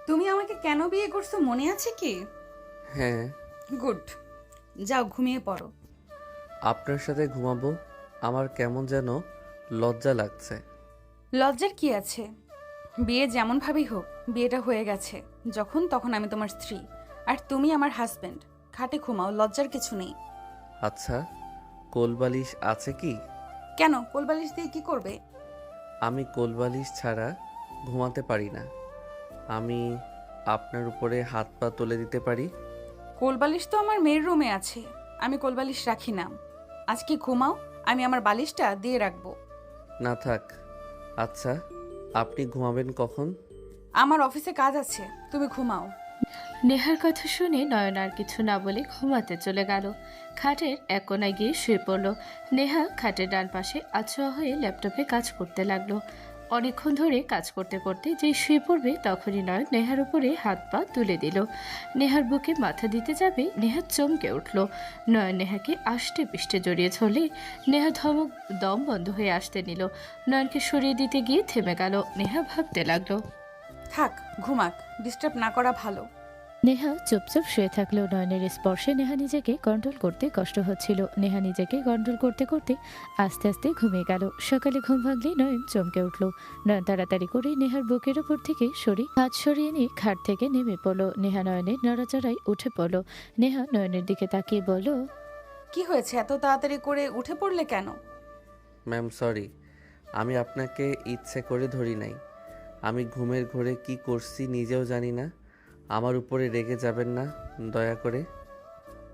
তুমি আমাকে কেন বিয়ে করছো মনে আছে কি? হ্যাঁ। গুড। যাও ঘুমিয়ে পড়ো। আপনার সাথে ঘুমাবো? আমার কেমন যেন লজ্জা লাগছে। লজ্জার কি আছে? বিয়ে যেমন ভাবেই হোক, বিয়েটা হয়ে গেছে। যখন তখন আমি তোমার স্ত্রী, আর তুমি আমার হাজবেন্ড। খাটে ঘুমাও, লজ্জার কিছু নেই। আচ্ছা, কোলবালিশ আছে কি? কেন, কোলবালিশ দিয়ে কি করবে? আমি কোলবালিশ ছাড়া ঘুমাতে পারি না। আমি আপনার উপরে হাত পা তুলে দিতে পারি। কোলবালিশ তো আমার মেয়ের রুমে আছে, আমি কোলবালিশ রাখি না। আজকে ঘুমাও, আমি আমার বালিশটা দিয়ে রাখবো। না থাক। আচ্ছা, আপনি ঘুমাবেন কখন? আমার অফিসে কাজ আছে, তুমি ঘুমাও। নেহার কথা শুনে নয়ন আর কিছু না বলে ঘুমাতে চলে গেল। খাটের এক কোনায় গিয়ে শুয়ে পড়ল। নেহা খাটের ডান পাশে আছোয়া হয়ে ল্যাপটপে কাজ করতে লাগলো। অনেকক্ষণ ধরে কাজ করতে করতে যেই শুয়ে পড়বে তখনই নয়ন নেহার উপরে হাত পা তুলে দিল। নেহার বুকে মাথা দিতে যাবে, নেহা চমকে উঠল। নয়ন নেহাকে আষ্টে পিষ্টে জড়িয়ে ধরলে নেহা ধমক দম বন্ধ হয়ে আসতে নিল। নয়নকে সরিয়ে দিতে গিয়ে থেমে গেল। নেহা ভাবতে লাগলো। থাক, ঘুমাক, ডিস্টার্ব না করা ভালো। নেহা চুপচাপ শুয়ে থাকলেও নয়নের স্পর্শে নেহা নিজেকে কন্ট্রোল করতে কষ্ট হচ্ছিল। নেহা নিজেকে কন্ট্রোল করতে করতে আস্তে আস্তে ঘুমিয়ে গেল। সকালে ঘুম ভাঙলেই নয়ন চমকে উঠল। নয়ন তাড়াতাড়ি করে নেহার বুকের ওপর থেকে হাত সরিয়ে নিয়ে খাট থেকে নেমে পড়ল। নেহা নয়নের নড়াচড়ায় উঠে পড়ল। নেহা নয়নের দিকে তাকিয়ে বলল, কি হয়েছে, এত তাড়াতাড়ি করে উঠে পড়লে কেন? ম্যাম সরি, আমি আপনাকে ইচ্ছে করে ধরি নাই। আমি ঘুমের ঘোরে কি করছি নিজেও জানি না। আমার উপরে রেগে যাবেন না দয়া করে।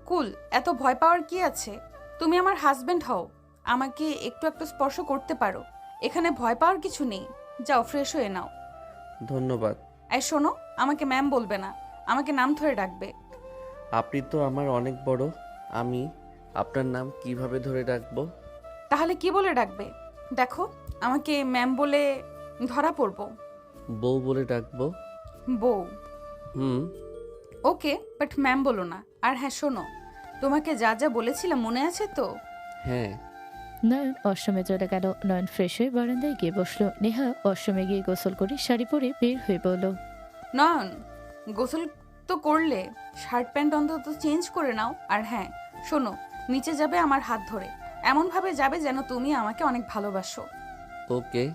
কুল, এত ভয় পাওয়ার কি আছে? তুমি আমার হাজবেন্ড হও, আমাকে একটু একটু স্পর্শ করতে পারো। এখানে ভয় পাওয়ার কিছু নেই। যাও ফ্রেশ হয়ে নাও। ধন্যবাদ। এই শোনো, আমাকে ম্যাম বলবে না, আমাকে নাম ধরে ডাকবে। আপনি তো আমার অনেক বড়। আমি আপনার নাম কিভাবে ধরে রাখবো? তাহলে কি বলে ডাকবে? দেখো, আমাকে ম্যাম বলে ধরা পড়বো। বউ বলে ডাকবো। বউ? হুম। ওকে, বাট ম্যাম বলো না। আর হ্যাঁ শোনো, তোমাকে যা যা বলেছিলাম মনে আছে তো? হ্যাঁ। নয়ন ওয়াশরুমে চলে গেল। নয়ন ফ্রেশ হয়ে বারান্দায় গিয়ে বসলো। নেহা ওয়াশরুমে গিয়ে গোসল করে শাড়ি পরে বের হয়ে বলল, নয়ন, গোসল তো করলে, শার্ট প্যান্ট অন্তত চেঞ্জ করে নাও। আর হ্যাঁ শোনো, নিচে যাবে আমার হাত ধরে, এমনভাবে যাবে যেন তুমি আমাকে অনেক ভালোবাসো। ওকে।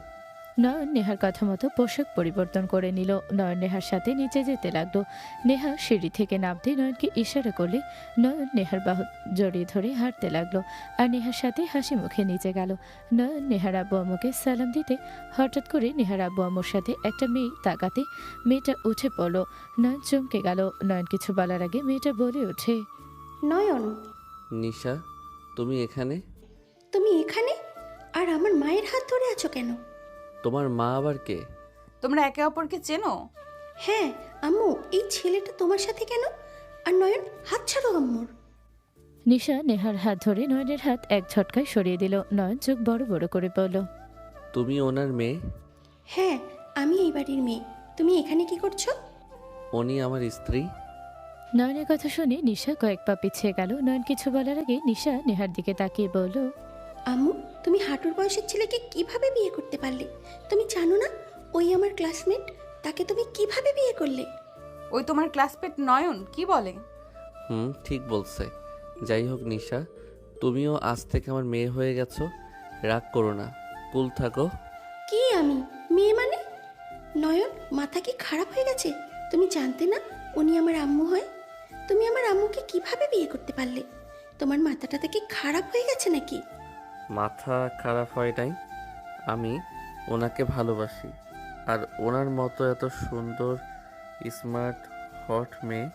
নয়ন নেহার কথা মতো পোশাক পরিবর্তন করে নিল। নয়ন নেহার সাথে নিচে যেতে লাগলো। নেহা সিঁড়ি থেকে নামতে নয়নকে ইশারা করলে নয়ন নেহার বাহু জড়িয়ে ধরে হাঁটতে লাগলো আর নেহার সাথে হাসি মুখে নিচে গেল। নয়ন নেহার আব্বু আম্মুকে সালাম দিতে হঠাৎ করে নেহার আব্বু আম্মুর সাথে একটা মেয়ে তাকাতে মেয়েটা উঠে পড়লো। নয়ন চমকে গেল। নয়ন কিছু বলার আগে মেয়েটা বলে ওঠে, নয়ন, নিশা, তুমি এখানে? তুমি এখানে? আর আমার মায়ের হাত ধরে আছো কেন? তোমার মা আবার কে? তোমরা একে অপরকে চেনো? হ্যাঁ আম্মু, এই ছেলেটা তোমার সাথে কেন? আর নয়ন, হাত ছাড়ো আম্মুর। নিশা নেহার হাত ধরে নয়নের হাত এক ঝটকায় সরিয়ে দিল। নয়ন চোখ বড় বড় করে বলল, তুমি ওনার মেয়ে? হ্যাঁ, আমি এই বাড়ির মেয়ে। তুমি এখানে কি করছো? উনি আমার স্ত্রী। নয়নের কথা শুনে নিশা কয়েক পা পিছিয়ে গেল। নয়ন কিছু বলার আগে নিশা নেহার দিকে তাকিয়ে বলল, আম্মু, তুমি হাঁটুর বয়সের ছেলেকে কিভাবে বিয়ে করতে পারলে? তুমি জানো না ওই আমার ক্লাসমেট? তাকে তুমি কিভাবে বিয়ে করলে? ওই তোমার ক্লাসমেট নয়ন কি বলে? হুম, ঠিক বলছে। যাই হোক নিশা, তুমিও আজ থেকে আমার মেয়ে হয়ে গেছো। রাগ করো না, কুল থাকো। কি আমি মেয়ে মানে? নয়ন, মাথা কি খারাপ হয়ে গেছে? তুমি জানতে না উনি আমার আম্মু হয়? তুমি আমার আম্মুকে কিভাবে বিয়ে করতে পারলে? তোমার মাথাটা কি খারাপ হয়ে গেছে নাকি? মাথা খারাপ হয় নাই, আমি ওনাকে ভালোবাসি। আর ওনার মতো এত সুন্দর, স্মার্ট, হট মেয়ে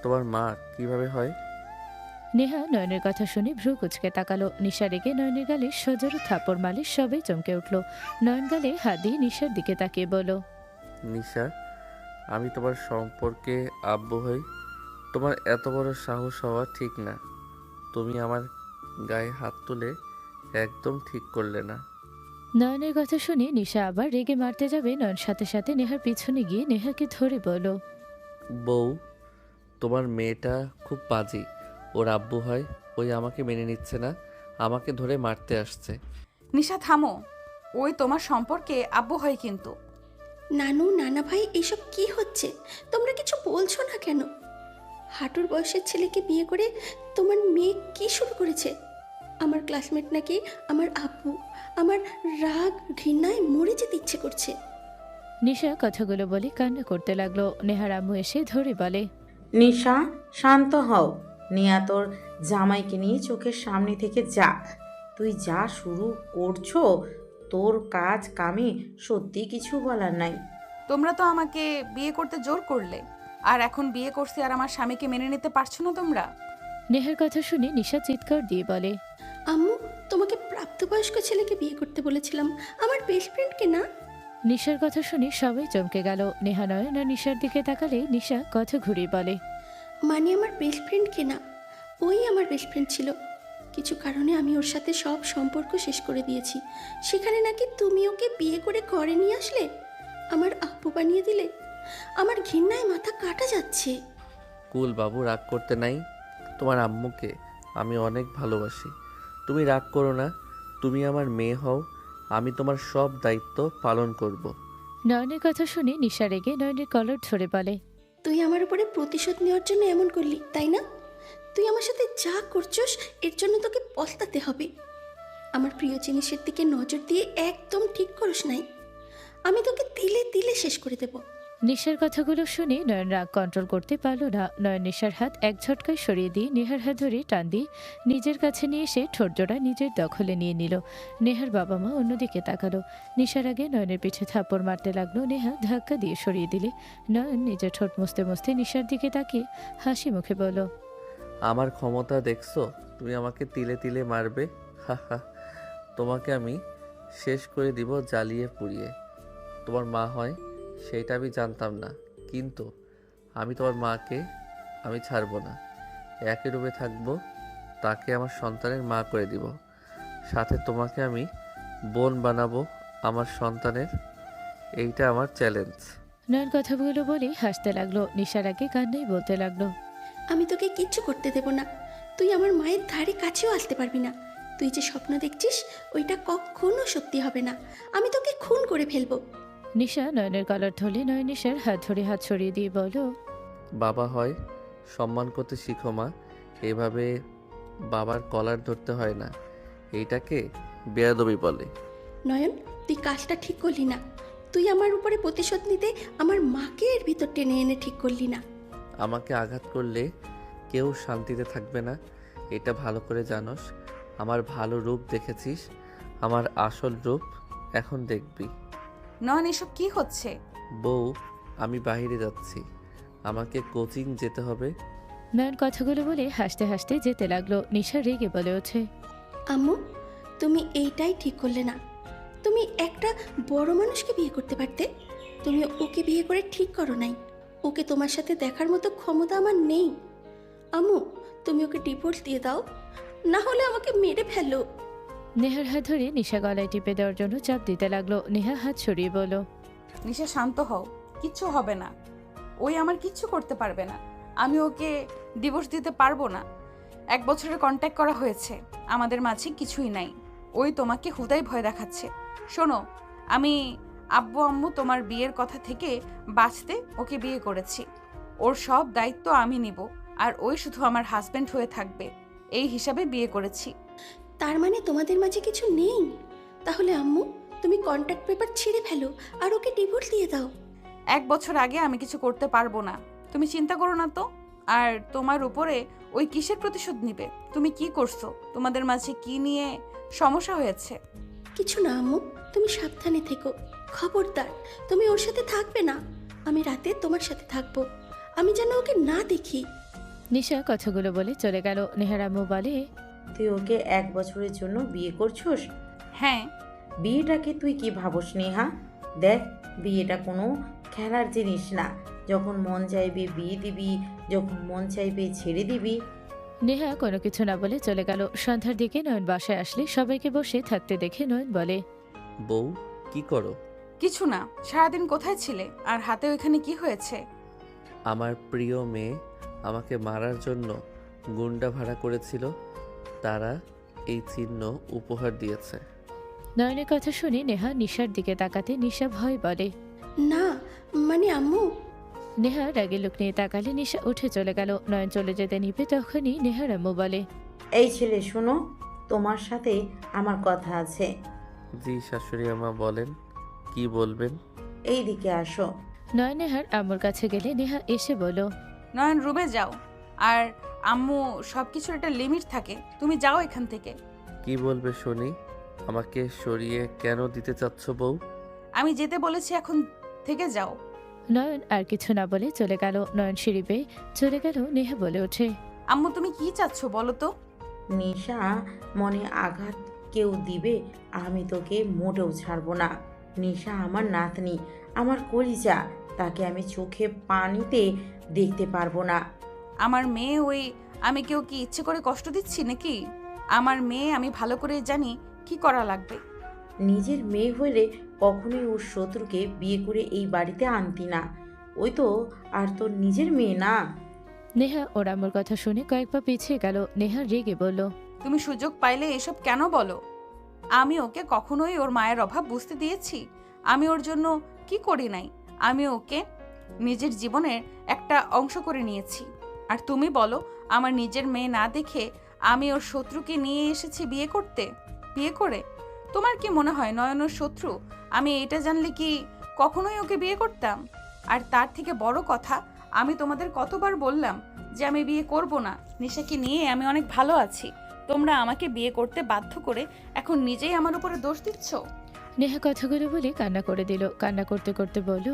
তোমার মা কিভাবে হয়? নেহা নয়নের কথা শুনে ভ্রু কুচকে তাকালো। নিশা রেগে নয়নের গালে সজোরে থাপড় মারলে সবাই চমকে উঠল। নয়ন গালে হাত দিয়ে নিশার দিকে তাকিয়ে বলল, নিশা, আমি তোমার সম্পর্কে আব্বু হই? তোমার এত বড় সাহস হওয়া ঠিক না। তুমি আমার গায়ে হাত তুলে একদম ঠিক করলে না। নয়নের কথা শুনে নিশা আবার রেগে মারতে যাবে। নয়ন সাথে সাথে নেহার পিছনে গিয়ে নেহাকে ধরে বলল, বউ, তোমার মেয়েটা খুব বাজি। ওর আব্বু হয়, ওই আমাকে মেনে নিচ্ছে না, আমাকে ধরে মারতে আসছে। নিশা থামো, ওই তোমার সম্পর্কে আব্বু হয় কিন্তু। নানু নানা ভাই এসব কি হচ্ছে? তোমরা কিছু বলছো না কেন? হাঁটুর বয়সের ছেলেকে বিয়ে করে তোমার মেয়ে কি শুরু করেছে? আমার ক্লাসমেট নাকি আমার আব্বু। আমার রাগ ঘৃণায় মরে যেতে ইচ্ছে করছে। নিশা কথাগুলো বলে কান্না করতে লাগলো। নেহার আম্মু এসে ধরে বলে, নিশা, শান্ত হও। নিয়া তোর জামাইকে নিয়ে চোখের সামনে থেকে যা। তুই যা শুরু করছো, তোর কাজ কামে সত্যি কিছু বলার নাই। তোমরা তো আমাকে বিয়ে করতে জোর করলে, আর এখন বিয়ে করছি আর আমার স্বামীকে মেনে নিতে পারছো না তোমরা? নেহার কথা শুনে নিশা চিৎকার দিয়ে বলে, আম্মু, তোমাকে প্রাপ্তবয়স্ক ছেলেকে বিয়ে করতে বলেছিলাম, আমার বেস্ট ফ্রেন্ডকে না। নিশার কথা শুনে সবাই চমকে গেল। নেহা নয়ন আর নিশার দিকে তাকালে নিশা কথা ঘুরিয়ে বলে, মানে আমার বেস্ট ফ্রেন্ডকে না, ওই আমার বেস্ট ফ্রেন্ড ছিল। কিছু কারণে আমি ওর সাথে সব সম্পর্ক শেষ করে দিয়েছি। সেখানে নাকি তুমি ওকে বিয়ে করে ঘরে নিয়ে আসলে, আমার আব্বু বানিয়ে দিলে। আমার ঘৃণায় মাথা কাটা যাচ্ছে। কুল বাবু, রাগ করতে নাই। তোমার আম্মুকে আমি অনেক ভালোবাসি। তুমি রাগ করো না। তুমি আমার মেয়ে হও, আমি তোমার সব দায়িত্ব পালন করব। নয়নের কথা শুনে নিশা রেগে নয়নের কলার ধরে বলে, তুই আমার উপরে প্রতিশোধ নেওয়ার জন্য এমন করলি, তাই না? তুই আমার সাথে যা করছস এর জন্য তোকে পস্তাতে হবে। আমার প্রিয় জিনিসের দিকে নজর দিয়ে একদম ঠিক করিস নাই। আমি তোকে তিলে তিলে শেষ করে দেব। নিশার কথাগুলো শুনে নয়ন রাগ কন্ট্রোল করতে পারল না। নয়ন নিশার হাত এক ঝটকায় সরিয়ে দিয়ে নেহার হাত ধরে টান দিয়ে নিজের কাছে নিয়ে এসে ঠোঁটজোড়া নিজের দখলে নিয়ে নিল। নেহার বাবা মা অন্যদিকে তাকালো। নিশার আগে নয়নের পিছে থাপ্পড় মারতে লাগলো। নেহা ধাক্কা দিয়ে সরিয়ে দিলে নয়ন নিজের ঠোঁট মুছতে মুছতে নিশার দিকে তাকিয়ে হাসি মুখে বলল, আমার ক্ষমতা দেখছো? তুমি আমাকে তিলে তিলে মারবে? হা হা, তোমাকে আমি শেষ করে দিব জ্বালিয়ে পুড়িয়ে। তোমার মা হয় সেইটা আমি জানতাম না, কিন্তু আমি তোমার মাকে আমি ছাড়বো না। একই রূপে থাকবো, তাকে আমার সন্তানের মা করে দিব। সাথে তোমাকে আমি বোন বানাবো আমার সন্তানের। এইটা আমার চ্যালেঞ্জ। নয়ন কথাগুলো বলে হাসতে লাগলো। নিশার আগে কান্নাই বলতে লাগলো, আমি তোকে কিচ্ছু করতে দেব না। তুই আমার মায়ের ধারে কাছেও আসতে পারবি না। তুই যে স্বপ্ন দেখছিস ওইটা কখনো সত্যি হবে না। আমি তোকে খুন করে ফেলবো। নিশা নয়নের কলার ধরলে নয়ন নিশার হাত ধরে হাত সরিয়ে দিয়ে বলল, বাবা হয় সম্মান করতে শিখো মা। এভাবে বাবার কলার ধরতে হয় না, এইটাকে বেয়াদবি বলে। নয়ন, তুই কাজটা ঠিক করলি না। তুই আমার উপরে প্রতিশোধ নিতে আমার মাকে এর ভিতর টেনে এনে ঠিক করলি না। আমাকে আঘাত করলে কেউ শান্তিতে থাকবে না, এটা ভালো করে জানোস। আমার ভালো রূপ দেখেছিস, আমার আসল রূপ এখন দেখবি। নয়ন, এসব কি হচ্ছে? বউ, আমি বাইরে যাচ্ছি, আমাকে কোচিং যেতে হবে। নয়ন কথাগুলো বলে হাসতে হাসতে যেতে লাগলো। নিশা রেগে বলে ওঠে, আম্মু, তুমি এইটাই ঠিক করলে না। তুমি একটা বড় মানুষকে বিয়ে করতে পারতে। তুমি ওকে বিয়ে করে ঠিক করো নাই। ওকে তোমার সাথে দেখার মতো ক্ষমতা আমার নেই। আম্মু, তুমি ওকে ডিভোর্স দিয়ে দাও, না হলে আমাকে মেরে ফেলো। নেহার হাত ধরে নিশা গলায় টিপে দেওয়ার জন্য চাপ দিতে লাগলো। নেহা হাত সরিয়ে বলল, নিশা, শান্ত হও। কিচ্ছু হবে না। ওই আমার কিচ্ছু করতে পারবে না। আমি ওকে ডিভোর্স দিতে পারবো না। 1 বছরের কন্ট্যাক্ট করা হয়েছে, আমাদের মাঝে কিছুই নাই। ওই তোমাকে হুদাই ভয় দেখাচ্ছে। শোনো, আমি আব্বু আম্মু তোমার বিয়ের কথা থেকে বাঁচতে ওকে বিয়ে করেছি। ওর সব দায়িত্ব আমি নিব, আর ওই শুধু আমার হাজবেন্ড হয়ে থাকবে, এই হিসাবে বিয়ে করেছি। তার মানে তোমাদের মাঝে কিছু নেই? তাহলে আম্মু, তুমি কন্ট্যাক্ট পেপার ছিঁড়ে ফেলো আর ওকে ডিভোর্স দিয়ে দাও। 1 বছর আগে আমি কিছু করতে পারবো না, তুমি চিন্তা করো না তো। আর তোমার উপরে ওই কিসের প্রতিশোধ নিবে? তুমি কি করছো? তোমাদের মাঝে কি নিয়ে সমস্যা হয়েছে? কিছু না আম্মু, তুমি সাবধানে থেকো। খবরদার, তুমি ওর সাথে থাকবে না। আমি রাতে তোমার সাথে থাকবো। আমি যেন ওকে না দেখি। নিশা কথাগুলো বলে চলে গেল। নেহার আম্মু বলে, তুই ওকে 1 বছরের জন্য বিয়ে করছস? হ্যাঁ। বিয়েটাকে তুই কি ভাবস নেহা? দেখ, বিয়েটা কোনো খেলার জিনিস না। যখন মন চাইবে বিয়ে দিবি, যখন মন চাইবে ছেড়ে দিবি। নেহা কোনো কিছু না বলে চলে গেল। সন্ধ্যার দিকে নয়ন বাসায় আসলে সবাইকে বসে থাকতে দেখে নয়ন বলে, বউ, কি করো? কিছু না। সারাদিন কোথায় ছিলে? আর হাতে ওইখানে কি হয়েছে? আমার প্রিয় মেয়ে আমাকে মারার জন্য গুন্ডা ভাড়া করেছিল, তারা এই চিহ্ন উপহার দিয়েছে। নয়নের কথা শুনে নেহা নিশার দিকে তাকাতে নিশা ভয় বলে, না মানে আম্মু। নেহা রাগে লোক নিয়ে তাকালে নিশা উঠে চলে গেল। নয়ন চলে যেতে নিবে তখনই নেহার আম্মু বলে, এই ছেলে শোনো, তোমার সাথে আমার কথা আছে। জি শাশুড়ি আমা, বলেন কি বলবেন। এই দিকে আসো। নয়ন নেহার আম্মুর কাছে গেলে নেহা এসে বলল, নয়ন রুমে যাও। আর আম্মু, সব কিছুর একটা লিমিট থাকে, তুমি যাও এখান থেকে। কি বলবে শুনি। আমাকে সরিয়ে কেন দিতে চাচ্ছ বউ? আমি যেতে বলেছি, এখন থেকে যাও। নয়ন আর কিছু না বলে চলে গেল। নয়ন সিঁড়ি বেয়ে চলে গেল। নেহা বলে ওঠে, আম্মু তুমি কি চাচ্ছ বলো তো? নিশা, মনে আঘাত কেউ দিবে, আমি তোকে মোটেও ছাড়বো না। নিশা আমার নাতনি, আমার কলিজা, তাকে আমি চোখে পানিতে দেখতে পারবো না। আমার মেয়ে, আমি কেউ কি ইচ্ছে করে কষ্ট দিচ্ছি নাকি? আমার মেয়ে, আমি ভালো করে জানি কি করা লাগবে। নিজের মেয়ে হলে কখনোই ওর শত্রুকে বিয়ে করে এই বাড়িতে আনতি না। ওই তো আর তোর নিজের মেয়ে না। নেহা ওর আম্মুর কথা শুনে কয়েক পা পিছিয়ে গেল। নেহা রেগে বলল, তুমি সুযোগ পাইলে এসব কেন বলো? আমি ওকে কখনোই ওর মায়ের অভাব বুঝতে দিয়েছি? আমি ওর জন্য কি করি নাই? আমি ওকে নিজের জীবনের একটা অংশ করে নিয়েছি। আর তুমি বলো, আমার নিজের মেয়ে না দেখে আমি ওর শত্রুকে নিয়ে এসেছি বিয়ে করতে। বিয়ে করে তোমার কি মনে হয় নয়ন ওর শত্রু? আমি এটা জানলে কি কখনোই ওকে বিয়ে করতাম? আর তার থেকে বড় কথা, আমি তোমাদের কতবার বললাম যে আমি বিয়ে করব না। নিশাকে নিয়ে আমি অনেক ভালো আছি। তোমরা আমাকে বিয়ে করতে বাধ্য করে এখন নিজেই আমার উপরে দোষ দিচ্ছ। নেহা কথাগুলো বলে কান্না করে দিল। কান্না করতে করতে বলল,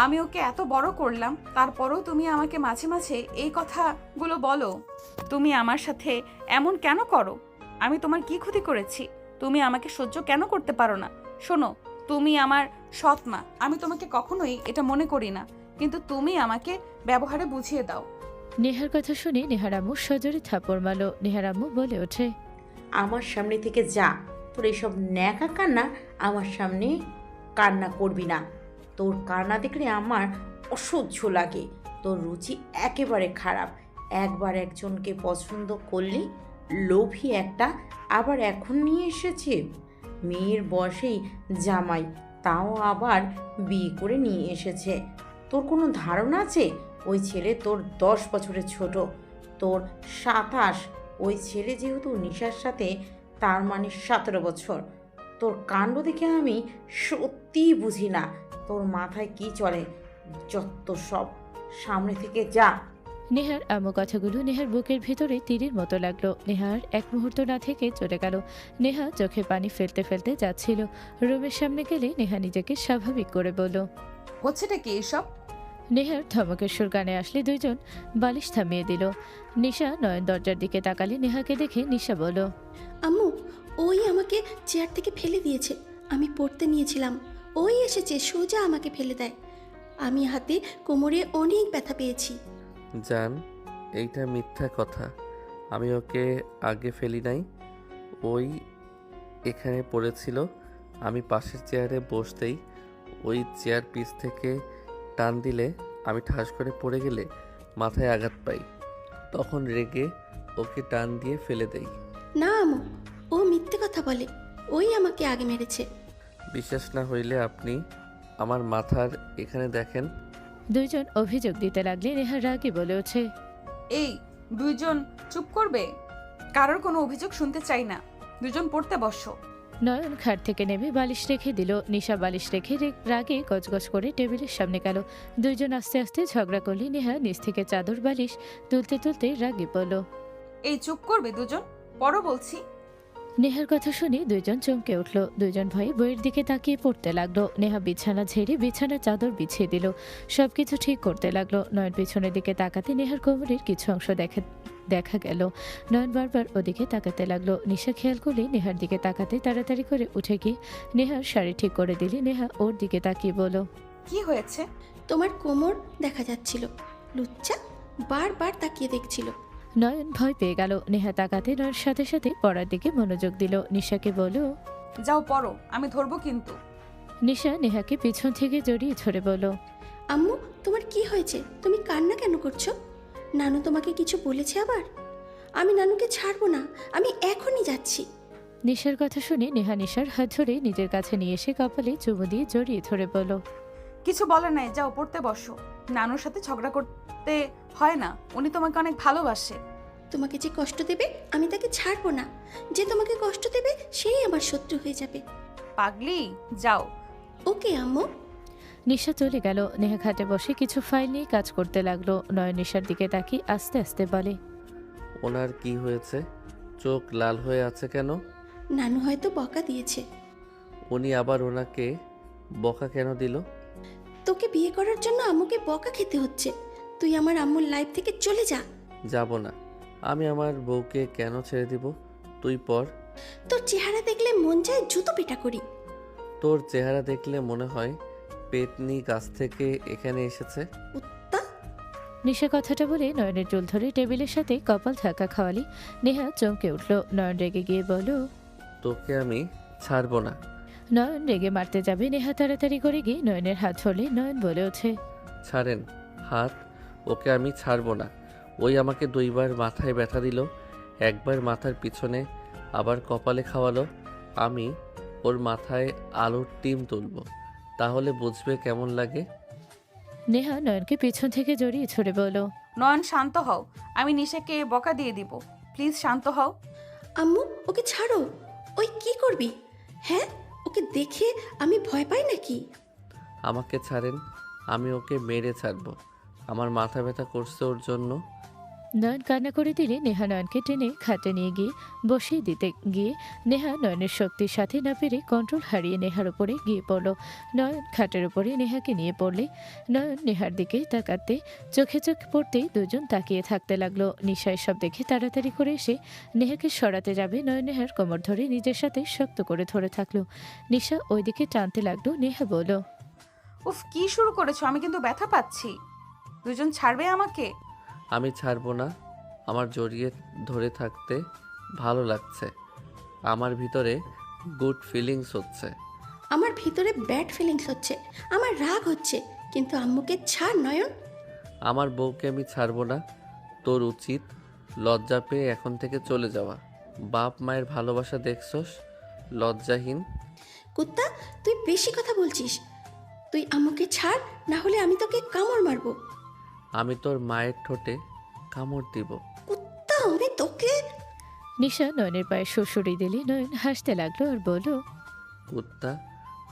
আমি ওকে এত বড় করলাম, তারপরেও তুমি আমাকে মাঝে মাঝে এই কথাগুলো বলো। তুমি আমার সাথে এমন কেন করো? আমি তোমার কি ক্ষতি করেছি? তুমি আমাকে সহ্য কেন করতে পারো না? শোনো, তুমি আমার সৎ মা, আমি তোমাকে কখনোই এটা মনে করি না, কিন্তু তুমি আমাকে ব্যবহারে বুঝিয়ে দাও। নেহার কথা শুনে নেহার আম্মু সজোরে থাপড় মারল। নেহার আম্মু বলে ওঠে, আমার সামনে থেকে যা। তোর এসব ন্যাকা কান্না আমার সামনে কান্না করবি না। তোর কান্না দেখলে আমার অসহ্য লাগে। তোর রুচি একেবারে খারাপ। একবার একজনকে পছন্দ করলি, লোভী একটা, আবার এখন নিয়ে এসেছে মেয়ের বয়সেই জামাই, তাও আবার বিয়ে করে নিয়ে এসেছে। তোর কোনো ধারণা আছে ওই ছেলে তোর 10 বছরের ছোট, তোর 27। ওই ছেলে যেহেতু নিশার সাথে, তার মানে 17 বছর। তোর কাণ্ড দেখে আমি সত্যিই বুঝি না তোর মাথায় কি চলে। যত সব, সামনে থেকে যা। নেহার আম্মু কথাগুলো নেহার বুকের ভেতরে তীরের মতো লাগলো। নেহার এক মুহূর্ত না থেকে চলে গেল। নেহা চোখে পানি ফেলতে ফেলতে যাচ্ছিল। রুমের সামনে গেলে নেহা নিজেকে স্বাভাবিক করে বলল, হচ্ছেটা কি এসব? নেহার ধমকের সুর কানে আসলে দুইজন বালিশ থামিয়ে দিল। নিশা নয়ন দরজার দিকে তাকালে নেহাকে দেখে নিশা বলল, আম্মু, ওই আমাকে চেয়ার থেকে ফেলে দিয়েছে। আমি পড়তে নিয়েছিলাম, ওই এসেছে সোজা আমাকে ফেলে দেয়। আমি হাতে কোমরে অনেক ব্যথা পেয়েছি। জান, এইটা মিথ্যা কথা। আমি ওকে আগে ফেলি নাই। ওই এখানে পড়েছিল। আমি পাশের চেয়ারে বসতেই ওই চেয়ার পিছ থেকে টান দিলে আমি ঠাস করে পড়ে গেলে মাথায় আঘাত পাই। তখন রেগে ওকে টান দিয়ে ফেলে দেই। না আম্মু, ও মিথ্যে কথা বলে। ওই আমাকে আগে মেরেছে। বিশ্বাস না হইলে আপনি আমার মাথার এখানে দেখেন। দুইজন অভিযোগ দিতে লাগলে নেহা রাগে বলে ওঠে, এই দুইজন চুপ করবে? কারোর কোনো অভিযোগ শুনতে চাই না। দুজন পড়তে বসো। নয়ন খাট থেকে নেমে বালিশ রেখে দিল। নিশা বালিশ রেখে রাগে গজগজ করে টেবিলের সামনে গেল। দুইজন আস্তে আস্তে ঝগড়া করলে নেহা নিচ থেকে চাদর বালিশ তুলতে তুলতে রাগে বলল, এই চুপ করবে দুজন? পড়ো বলছি। নেহার কথা শুনে দুইজন চমকে উঠল। দুইজন ভাই বইয়ের দিকে তাকিয়ে পড়তে লাগলো। নেহা বিছানা ঝেড়ে বিছানার চাদর বিছিয়ে দিল। সবকিছু ঠিক করতে লাগলো। নয়ন পিছনের দিকে তাকাতে নেহার কোমরের কিছু অংশ দেখা গেল। নয়ন বারবার ওদিকে তাকাতে লাগলো। নিশা খেয়াল করলে নেহার দিকে তাকাতে তাড়াতাড়ি করে উঠে গিয়ে নেহার শাড়ি ঠিক করে দিলে নেহা ওর দিকে তাকিয়ে বলল, কি হয়েছে? তোমার কোমর দেখা যাচ্ছিল। লুচ্চা বারবার তাকিয়ে দেখছিল। নয়ন ভয় পেয়ে গেল। নেহা তাকাতে নয়নের সাথে সাথে পড়ার দিকে মনোযোগ দিল। নিশাকে বলল, যাও পড়ো, আমি ধরবো কিন্তু। নিশা নেহাকে পিছন থেকে জড়িয়ে ধরে বলল, আম্মু, তোমার কি হয়েছে? তুমি কান্না কেন করছো? নানু তোমাকে কিছু বলেছে আবার? আমি নানুকে ছাড়বো না, আমি এখনই যাচ্ছি। নিশার কথা শুনে নেহা নিশার হাত ধরে নিজের কাছে নিয়ে এসে কপালে চুমু দিয়ে জড়িয়ে ধরে বলল, কিছু বলে নাই, যাও পড়তে বসো। নানুর সাথে ঝগড়া করতে হয় না, উনি তোমাকে অনেক ভালোবাসে। তোমাকে যে কষ্ট দেবে আমি তাকে ছাড়বো না। যে তোমাকে কষ্ট দেবে সেই আমার শত্রু হয়ে যাবে। পাগলি, যাও। ওকে আম্মু। নিশা চলে গেল। নেহা খাটে বসে কিছু ফাইল নিয়ে কাজ করতে লাগলো। নয়ন নিশার দিকে তাকিয়ে আস্তে আস্তে বলে, ওনার কি হয়েছে? চোখ লাল হয়ে আছে কেন? নানু হয়তো বকা দিয়েছে। উনি আবার ওনাকে বকা কেন দিল? তোকে বিয়ে করার জন্য আম্মুকে বকা খেতে হচ্ছে। তুই আমার আম্মুর লাইফ থেকে চলে যা। যাব না। আমি আমার বউকে কেন ছেড়ে দিব? তুই পর। তোর চেহারা দেখলে মন চায় জুতো পেটা করি। তোর চেহারা দেখলে মনে হয় পেতনি গাছ থেকে এখানে এসেছে। কুত্তা। নিশা কথাটা বলে নয়নের চুল ধরে টেবিলের সাথে কপাল ধাক্কা খাওয়ালি। নেহা চমকে উঠল। নয়ন রেগে গিয়ে বলল, তোকে আমি ছাড়বো না। নয়ন রেগে মারতে যাবে। নেহা তাড়াতাড়ি করে গিয়ে নয়নের হাত ধরলে নয়ন বলে ওঠে, ছাড়েন হাত। ওকে আমি ছাড়বো না। ওই আমাকে 2বার মাথায় ব্যথা দিল, একবার মাথার পিছনে, আবার কপালে খাওয়ালো। আমি ওর মাথায় আলুর টিম তুলবো, তাহলে বুঝবে কেমন লাগে। নেহা নয়নকে পিছন থেকে জড়িয়ে ছড়ে বলল, নয়ন, শান্ত হও। আমি নিশাকে বকা দিয়ে দিব। প্লিজ শান্ত হও। আম্মু ওকে ছাড়ো। ওই কি করবি? হ্যাঁ, ওকে দেখে আমি ভয় পাই নাকি? আমাকে ছাড়েন, আমি ওকে মেরে ছাড়বো। আমার মাথা ব্যথা করছে ওর জন্য। নয়ন কান্না করে দিলে নেহা নয়নকে টেনে খাটে নিয়ে গিয়ে বসিয়ে দিতে গিয়ে নেহা নয়নের শক্তির সাথে না পেরে কন্ট্রোল হারিয়ে নেহার উপরে গিয়ে পড়ল। নয়ন খাটের উপরে নেহাকে নিয়ে পড়লে নয়ন নেহার দিকে তাকাতে চোখে চোখ পড়তেই দুজন তাকিয়ে থাকতে লাগলো। নিশা এসব দেখে তাড়াতাড়ি করে এসে নেহাকে সরাতে যাবে। নয়ন নেহার কোমর ধরে নিজের সাথে শক্ত করে ধরে থাকলো। নিশা ওইদিকে টানতে লাগলো। নেহা বলল, উফ, কি শুরু করেছো? আমি কিন্তু ব্যথা পাচ্ছি। দুজন ছাড়বে আমাকে? আমি ছাড়বো না। আমার জড়িয়ে ধরে থাকতে ভালো লাগছে। আমার ভিতরে গুড ফিলিংস হচ্ছে। আমার ভিতরে ব্যাড ফিলিংস হচ্ছে। আমার রাগ হচ্ছে। কিন্তু আম্মুকে ছাড় নয়ন। আমার বউকে আমি ছাড়বো না। তোর উচিত লজ্জা পেয়ে এখন থেকে চলে যাওয়া। বাপ মায়ের ভালোবাসা দেখছস? লজ্জাহীন। কুত্তা, তুই বেশি কথা বলছিস। তুই আম্মুকে ছাড়, না হলে আমি তোকে কামড় মারবো। আমি তোর মায়ের ঠোঁটে কামড় দিব। কুত্তা, আমি তোকে। নিশা নয়নের পায়ে শ্বশুরি দিলে নয়ন হাসতে লাগলো আর বলল, কুত্তা,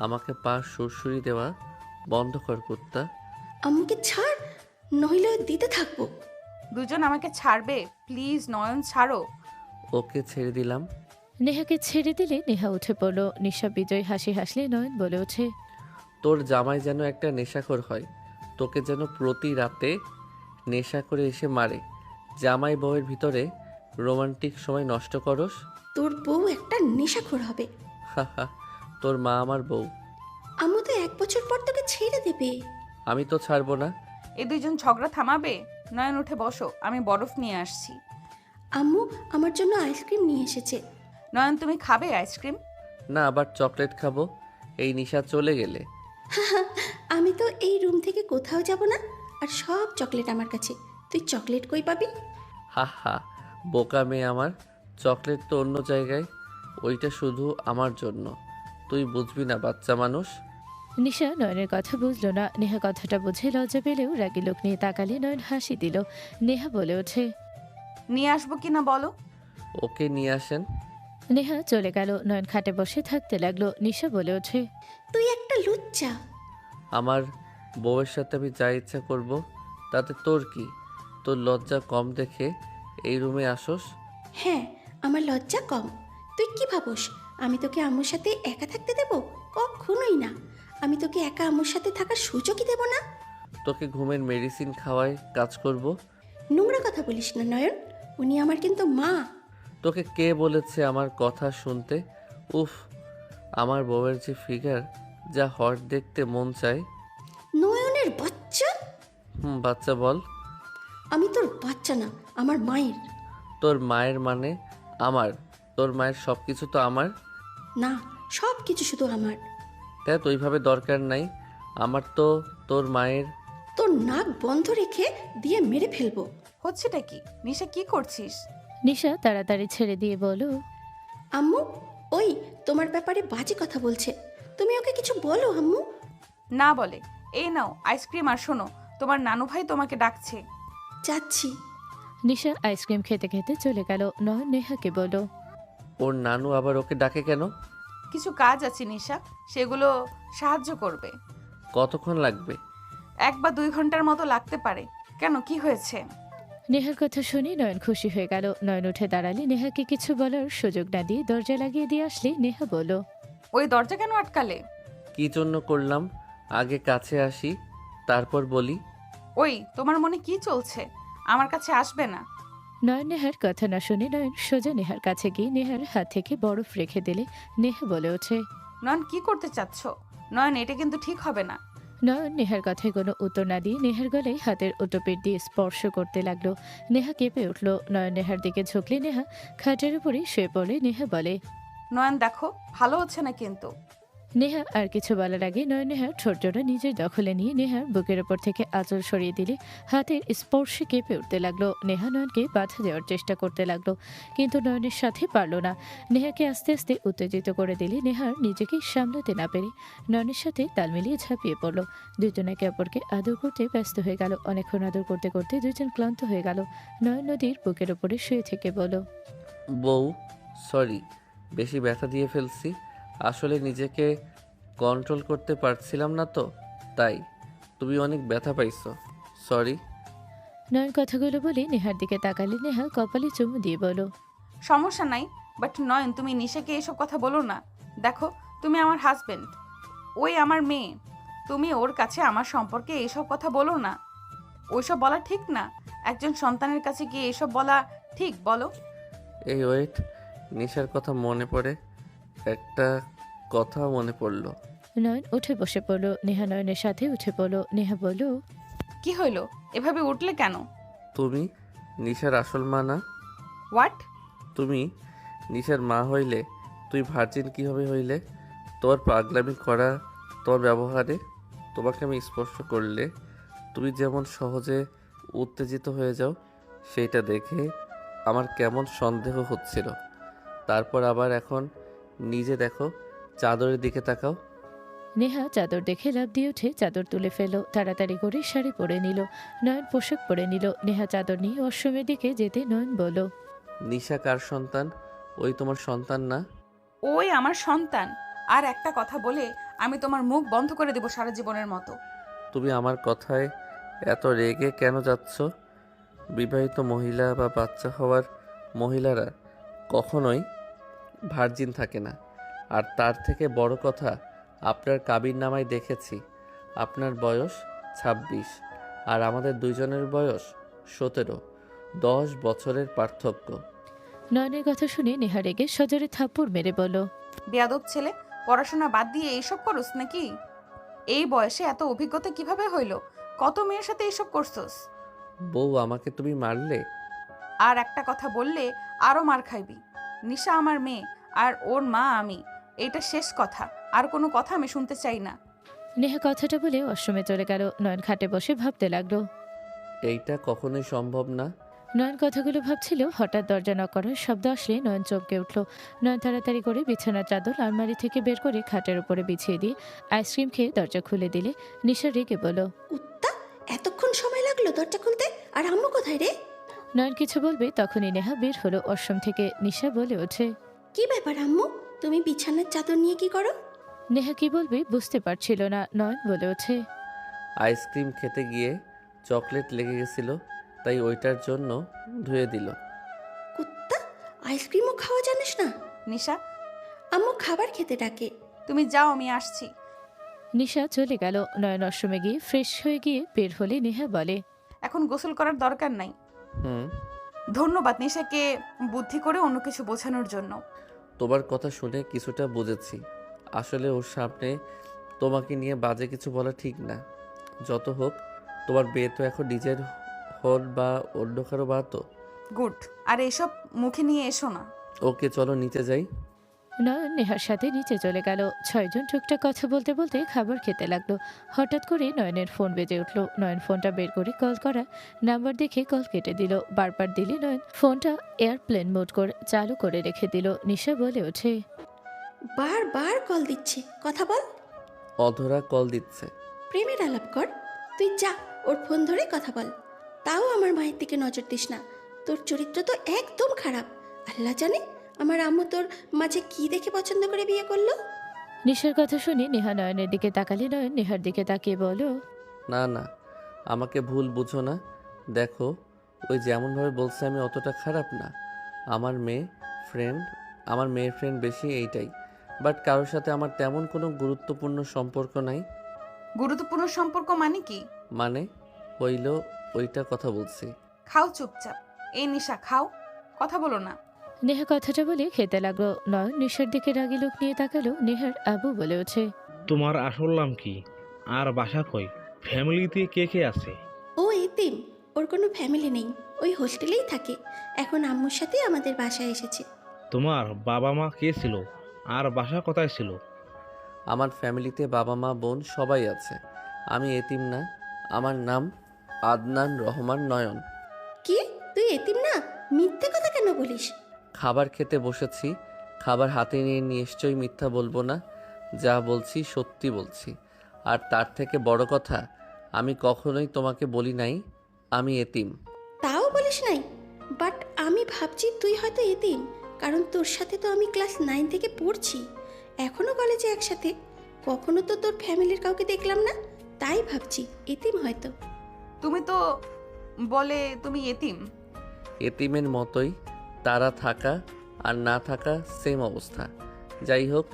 আমাকে পা সুরসুরি দেওয়া বন্ধ কর কুত্তা। আম্মুকে ছাড়, নইলে দিতে থাকবো। দুজন আমাকে ছাড়বে? প্লিজ নয়ন, ছাড়ো। ওকে ছেড়ে দিলাম। নেহাকে ছেড়ে দিলে নেহা উঠে পড়ল। নিশা বিজয় হাসি হাসলে নয়ন বলে ওঠে, তোর জামাই যেন একটা নেশাখোর হয়, তোকে যেন প্রতি রাতে নেশা করে এসে মারে। জামাই বউয়ের ভিতরে রোমান্টিক সময় নষ্ট করস। তোর বউ একটা নেশাখোর হবে। হাহা, তোর মা আমার বউ। আম্মু তো 1 বছর পর তোকে ছেড়ে দেবে। আমি তো ছাড়বো না। এই দুজন ঝগড়া থামাবে? নয়ন, উঠে বসো, আমি বরফ নিয়ে আসছি। আম্মু আমার জন্য আইসক্রিম নিয়ে এসেছে। নয়ন, তুমি খাবে আইসক্রিম? না, আবার চকলেট খাবো এই নিশা চলে গেলে। আমি তো এই রুম থেকে কোথাও যাব না। আর সব চকলেট আমার কাছে। তুই চকলেট কই পাবি? হা, বোকা মেয়ে আমার। চকলেট তো অন্য জায়গায়, ওইটা শুধু আমার জন্য। তুই বুঝবি না বাচ্চা মানুষ। নিশা নয়নের কথা বুঝলো না। নেহা কথাটা বুঝে লজ্জা পেলেও রাগি লোক নিয়ে তাকালে নয়ন হাসি দিল। নেহা বলে ওঠে, নিয়ে আসবো কিনা বলো? ওকে নিয়ে আসেন। নেহা চলে গেল। নয়ন খাটে বসে থাকতে লাগলো। নিশা বলে ওঠে, তুই একটা লুচ্চা। আমার বউয়ের সাথে আমি যা ইচ্ছা করব, তাতে তোর কি? তোর লজ্জা কম দেখে এই রুমে আসোস? হ্যাঁ, আমার লজ্জা কম। তুই কি ভাবস আমি তোকে আম্মুর সাথে একা থাকতে দেব? কখনোই না। আমি তোকে একা আম্মুর সাথে থাকার সুযোগই দেব না। তোকে ঘুমের মেডিসিন খাওয়ায় কাজ করব। নোংরা কথা বলিস না নয়ন। উনি আমার কিন্তু মা। তোকে কে বলেছে আমার কথা শুনতে? উফ, আমার বউয়ের যে ফিগার, যা হট দেখতে মন চায়। নয়নের বাচ্চা। বাচ্চা বল। আমি তোর বাচ্চা না, আমার মায়ের। তোর মায়ের মানে আমার? তোর মায়ের সব কিছু তো আমার। না, সব কিছু শুধু আমার। তাই তো ওইভাবে দরকার নাই। আমার তো তোর মায়ের। তোর নাক বন্ধ রেখে দিয়ে মেরে ফেলবো। হচ্ছেটা কি? নিশা, কি করছিস? নিশা তাড়াতাড়ি ছেড়ে দিয়ে বলো, আম্মু, ওই তোমার ব্যাপারে বাজে কথা বলছে। তুমি ওকে কিছু বলো আম্মু। না বলে এই নাও আইসক্রিম, আর শোনো, তোমার নানু ভাই তোমাকে ডাকছে। যাচ্ছি। নিশা আইসক্রিম খেতে খেতে চলে গেল। নয়ন নেহাকে বলল, ওর নানু আবার ওকে ডাকে কেন? কিছু কাজ আছে নিশা, সেগুলো সাহায্য করবে। কতক্ষণ লাগবে? 1 বা 2 ঘন্টার মতো লাগতে পারে। কেন, কি হয়েছে? নেহার কথা শুনে নয়ন খুশি হয়ে গেল। নয়ন উঠে দাঁড়ালে নেহাকে কিছু বলার সুযোগ না দিয়ে দরজা লাগিয়ে দিয়ে আসলে নেহা বলল, ওই দরজা কেন আটকালে? কি জন্য করলাম? আগে কাছে আসি, তারপর বলি। ওই, তোমার মনে কি চলছে? আমার কাছে আসবে না। নয়ন নেহার কথা না শুনে নয়ন সোজা নেহার কাছে গিয়ে নেহার হাত থেকে বরফ রেখে দিলে নেহা বলে ওঠে। নয়ন, কি করতে চাচ্ছ? নয়ন, এটা কিন্তু ঠিক হবে না। নয়ন নেহার কথায় কোনো উত্তর না দিয়ে নেহার গলায় হাতের ওটোপিট দিয়ে স্পর্শ করতে লাগলো। নেহা কেঁপে উঠল। নয়ন নেহার দিকে ঝুঁকলে নেহা খাটের উপরে শুয়ে পড়ে। নেহা বলে, নয়ন দেখো, ভালো হচ্ছে না কিন্তু। নেহা আর কিছু বলার আগে নয়ন নেহার ঠোঁটজোড়া নিজের দখলে নিয়ে নেহার বুকের ওপর থেকে আঁচল সরিয়ে দিলে হাতের স্পর্শে কেঁপে উঠতে লাগলো। নেহা নয়নকে বাধা দেওয়ার চেষ্টা করতে লাগলো, কিন্তু নয়নের সাথে পারল না। নেহাকে আস্তে আস্তে উত্তেজিত করে দিলে নেহার নিজেকে সামলাতে না পেরে নয়নের সাথে তাল মিলিয়ে ঝাঁপিয়ে পড়ল। দুজন একে অপরকে আদর করতে ব্যস্ত হয়ে গেল। অনেকক্ষণ আদর করতে করতে দুজন ক্লান্ত হয়ে গেল। নয়ন নদীর বুকের ওপরে শুয়ে থেকে বলল, বউ, সরি, বেশি ব্যথা দিয়ে ফেলছি। আসলে নিজেকে কন্ট্রোল করতে পারছিলাম না তো, তাই। তুমি অনেক ব্যথা পাইছো, সরি। নয়ন কথাগুলো বলে নেহার দিকে তাকালে নেহা কপালে চুমু দিয়ে বলল, সমস্যা নাই, বাট নয়ন, তুমি নিশাকে এসব কথা বলো না। দেখো, তুমি আমার হাজবেন্ড, ওই আমার মেয়ে। তুমি ওর কাছে আমার সম্পর্কে এসব কথা বলো না। ওইসব বলা ঠিক না। একজন সন্তানের কাছে গিয়ে এসব বলা ঠিক, বলো? এই ওয়েট, নিশার কথা মনে পড়ে, একটা কথা মনে পড়লো। নয়ন উঠে বসে পড়ল। নেহা নয়নের সাথে উঠে পড়ল। নেহা বলল, কি হইলো? এভাবে উঠলে কেন? তুমি নিশার আসল মা না? হোয়াট? তুমি নিশার মা হইলে তুই ভার্জিন কীভাবে হইলে? তোর পাগলামি করা, তোর ব্যবহারে তোমাকে আমি স্পর্শ করলে তুমি যেমন সহজে উত্তেজিত হয়ে যাও, সেইটা দেখে আমার কেমন সন্দেহ হচ্ছিল। তারপর আবার এখন নিজে দেখো, চাদরের দিকে তাকাও। নেহা চাদর দেখে লাফ দিয়ে উঠে চাদর তুলে ফেলল। তাড়াতাড়ি করে শাড়ি পরে নিল। নয়ন পোশাক পরে নিল। নেহা চাদর নিয়ে অশ্বমের দিকে যেতে নয়ন বলল, নিশা কার সন্তান? ওই তোমার সন্তান না? ওই আমার সন্তান। আর একটা কথা বলে আমি তোমার মুখ বন্ধ করে দেব সারা জীবনের মতো। তুমি আমার কথায় এত রেগে কেন যাচ্ছ? বিবাহিত মহিলা বা বাচ্চা হওয়ার মহিলারা কখনোই ভার্জিন থাকে না। আর তার থেকে বড় কথা, আপনার কাবিননামায় দেখেছি আপনার বয়স 26 আর আমাদের দুইজনের বয়স 17। 10 বছরের পার্থক্য। নয়নের কথা শুনে নেহা রেগে সজোরে থাপ্পড় মেরে বলল, বেয়াদব ছেলে, পড়াশোনা বাদ দিয়ে এইসব করস নাকি? এই বয়সে এত অভিজ্ঞতা কিভাবে হইলো? কত মেয়ের সাথে এইসব করছস? বউ, আমাকে তুমি মারলে? আর একটা কথা বললে আরো মার খাইবি। নিশা আমার মেয়ে, আর ওর মা আমি। এইটা শেষ কথা। আর কোনো কথা আমি শুনতে চাই না। নেহা কথাটা বলে অশ্বমে চলে গেল। নয়ন খাটে বসে ভাবতে লাগলো। এইটা কখনোই সম্ভব না। নয়ন কথাগুলো ভাবছিল, হঠাৎ দরজা নক করার শব্দ আসলে নয়ন চমকে উঠল। নয়ন তাড়াতাড়ি করে বিছানার চাদর আলমারি থেকে বের করে খাটের উপরে বিছিয়ে দিয়ে আইসক্রিম খেয়ে দরজা খুলে দিলে নিশা রেগে বলল, উত্তা, এতক্ষণ সময় লাগলো দরজা খুলতে? আর আম্মু কোথায় রে? নয়ন কিছু বলবে তখনই নেহা বের হলো অশ্বম থেকে। নিশা বলে ওঠে, কি ব্যাপার আম্মু, তুমি বিছানার চাদর নিয়ে কি করো? নেহা কি বলবে বুঝতে পারছিল না। নয়ন বলে ওঠে, আইসক্রিম খেতে গিয়ে চকলেট লেগে গেছিল, তাই ওইটার জন্য ধুয়ে দিল। কুত্তা, আইসক্রিমও খাওয়া জানিস না? নিশা, আম্মু খাবার খেতে ডাকে। তুমি যাও, আমি আসছি। নিশা চলে গেল। নয়ন অশ্বমে গিয়ে ফ্রেশ হয়ে গিয়ে বের হলে নেহা বলে, এখন গোসল করার দরকার নাই। হুম, ধন্যবাদ নিশাকে বুদ্ধি করে অন্য কিছু বোঝানোর জন্য। তোমার কথা শুনে কিছুটা বুঝেছি। আসলে ওর সামনে তোমাকে নিয়ে বাজে কিছু বলা ঠিক না। যত হোক, তোমার বিয়ে তো এখন নিজের হল বা অন্য কারো বা তো। গুড। আর এসব মুখে নিয়ে এসো না। ওকে, চলো নিচে যাই। নয়ন নেহার সাথে নিচে চলে গেল। 6 জন টুকটাক কথা বলতে বলতে খাবার খেতে লাগলো। হঠাৎ করে নয়নের ফোন বেজে উঠলো। নয়ন ফোনটা বের করে কল করা নাম্বার দেখে কল কেটে দিল। বারবার দিলে নয়ন ফোনটা এয়ারপ্লেন মোড করে চালু করে রেখে দিল। নিশা বলে ওঠে, বারবার কল দিচ্ছে, কথা বল। অধরা কল দিচ্ছে। প্রেমের আলাপ কর। তুই যা, ওর ফোন ধরে কথা বল। তাও আমার মায়ের দিকে নজর দিস না। তোর চরিত্র তো একদম খারাপ। আল্লাহ জানে আমার আম্মু তোর মাঝে কি দেখে পছন্দ করে বিয়ে করলো। নিশার কথা শুনে নেহা নয়নের দিকে তাকালে নয়ন নেহার দিকে তাকিয়ে বলো, না না, আমাকে ভুল বুঝো না। দেখো, ওই যেমনভাবে বলছে আমি অতটা খারাপ না। আমার মেয়ের ফ্রেন্ড বেশি, এইটাই। বাট কারোর সাথে আমার তেমন কোনো গুরুত্বপূর্ণ সম্পর্ক নাই। গুরুত্বপূর্ণ সম্পর্ক মানে কি? মানে হইল ওইটা কথা বলছি। খাও চুপচাপ। এই নিশা খাও, কথা বলো না। নেহা কথাটা বলে খেতে লাগলো। নয়ন নিশার দিকে রাগী লোক নিয়ে তাকালো। নেহার আবু বলে ওঠে, তোমার আসল নাম কি? আর বাসা কই? ফ্যামিলিতে কে কে আছে? ও এতিম, ওর কোনো ফ্যামিলি নেই, ওই হোস্টেলেই থাকে। এখন আম্মুর সাথে আমাদের বাসায় এসেছে। তোমার বাবা মা কে ছিল? আর বাসা কোথায় ছিল? আমার ফ্যামিলিতে বাবা মা বোন সবাই আছে। আমি এতিম না। আমার নাম আদনান রহমান নয়ন। কি, তুই এতিম না? মিথ্যে কথা কেন বলিস? খাবার খেতে বসেছি, খাবার হাতে নিয়ে নিশ্চয়ই মিথ্যা বলবো না। যা বলছি সত্যি বলছি। আর তার থেকে বড় কথা, আমি কখনোই তোমাকে বলি নাই আমি এতিম। তাও বলিস নাই? বাট আমি ভাবছি তুই হয়তো এতিম, কারণ তোর সাথে তো আমি ক্লাস 9 থেকে পড়ছি, এখনো কলেজে একসাথে। কখনো তো তোর ফ্যামিলির কাউকে দেখলাম না, তাই ভাবছি এতিম হয়তো। তুমি তো বলে তুমি এতিম। এতিমের মতোই, তারা থাকা আর না থাকা সেম অবস্থা। যাই হোক,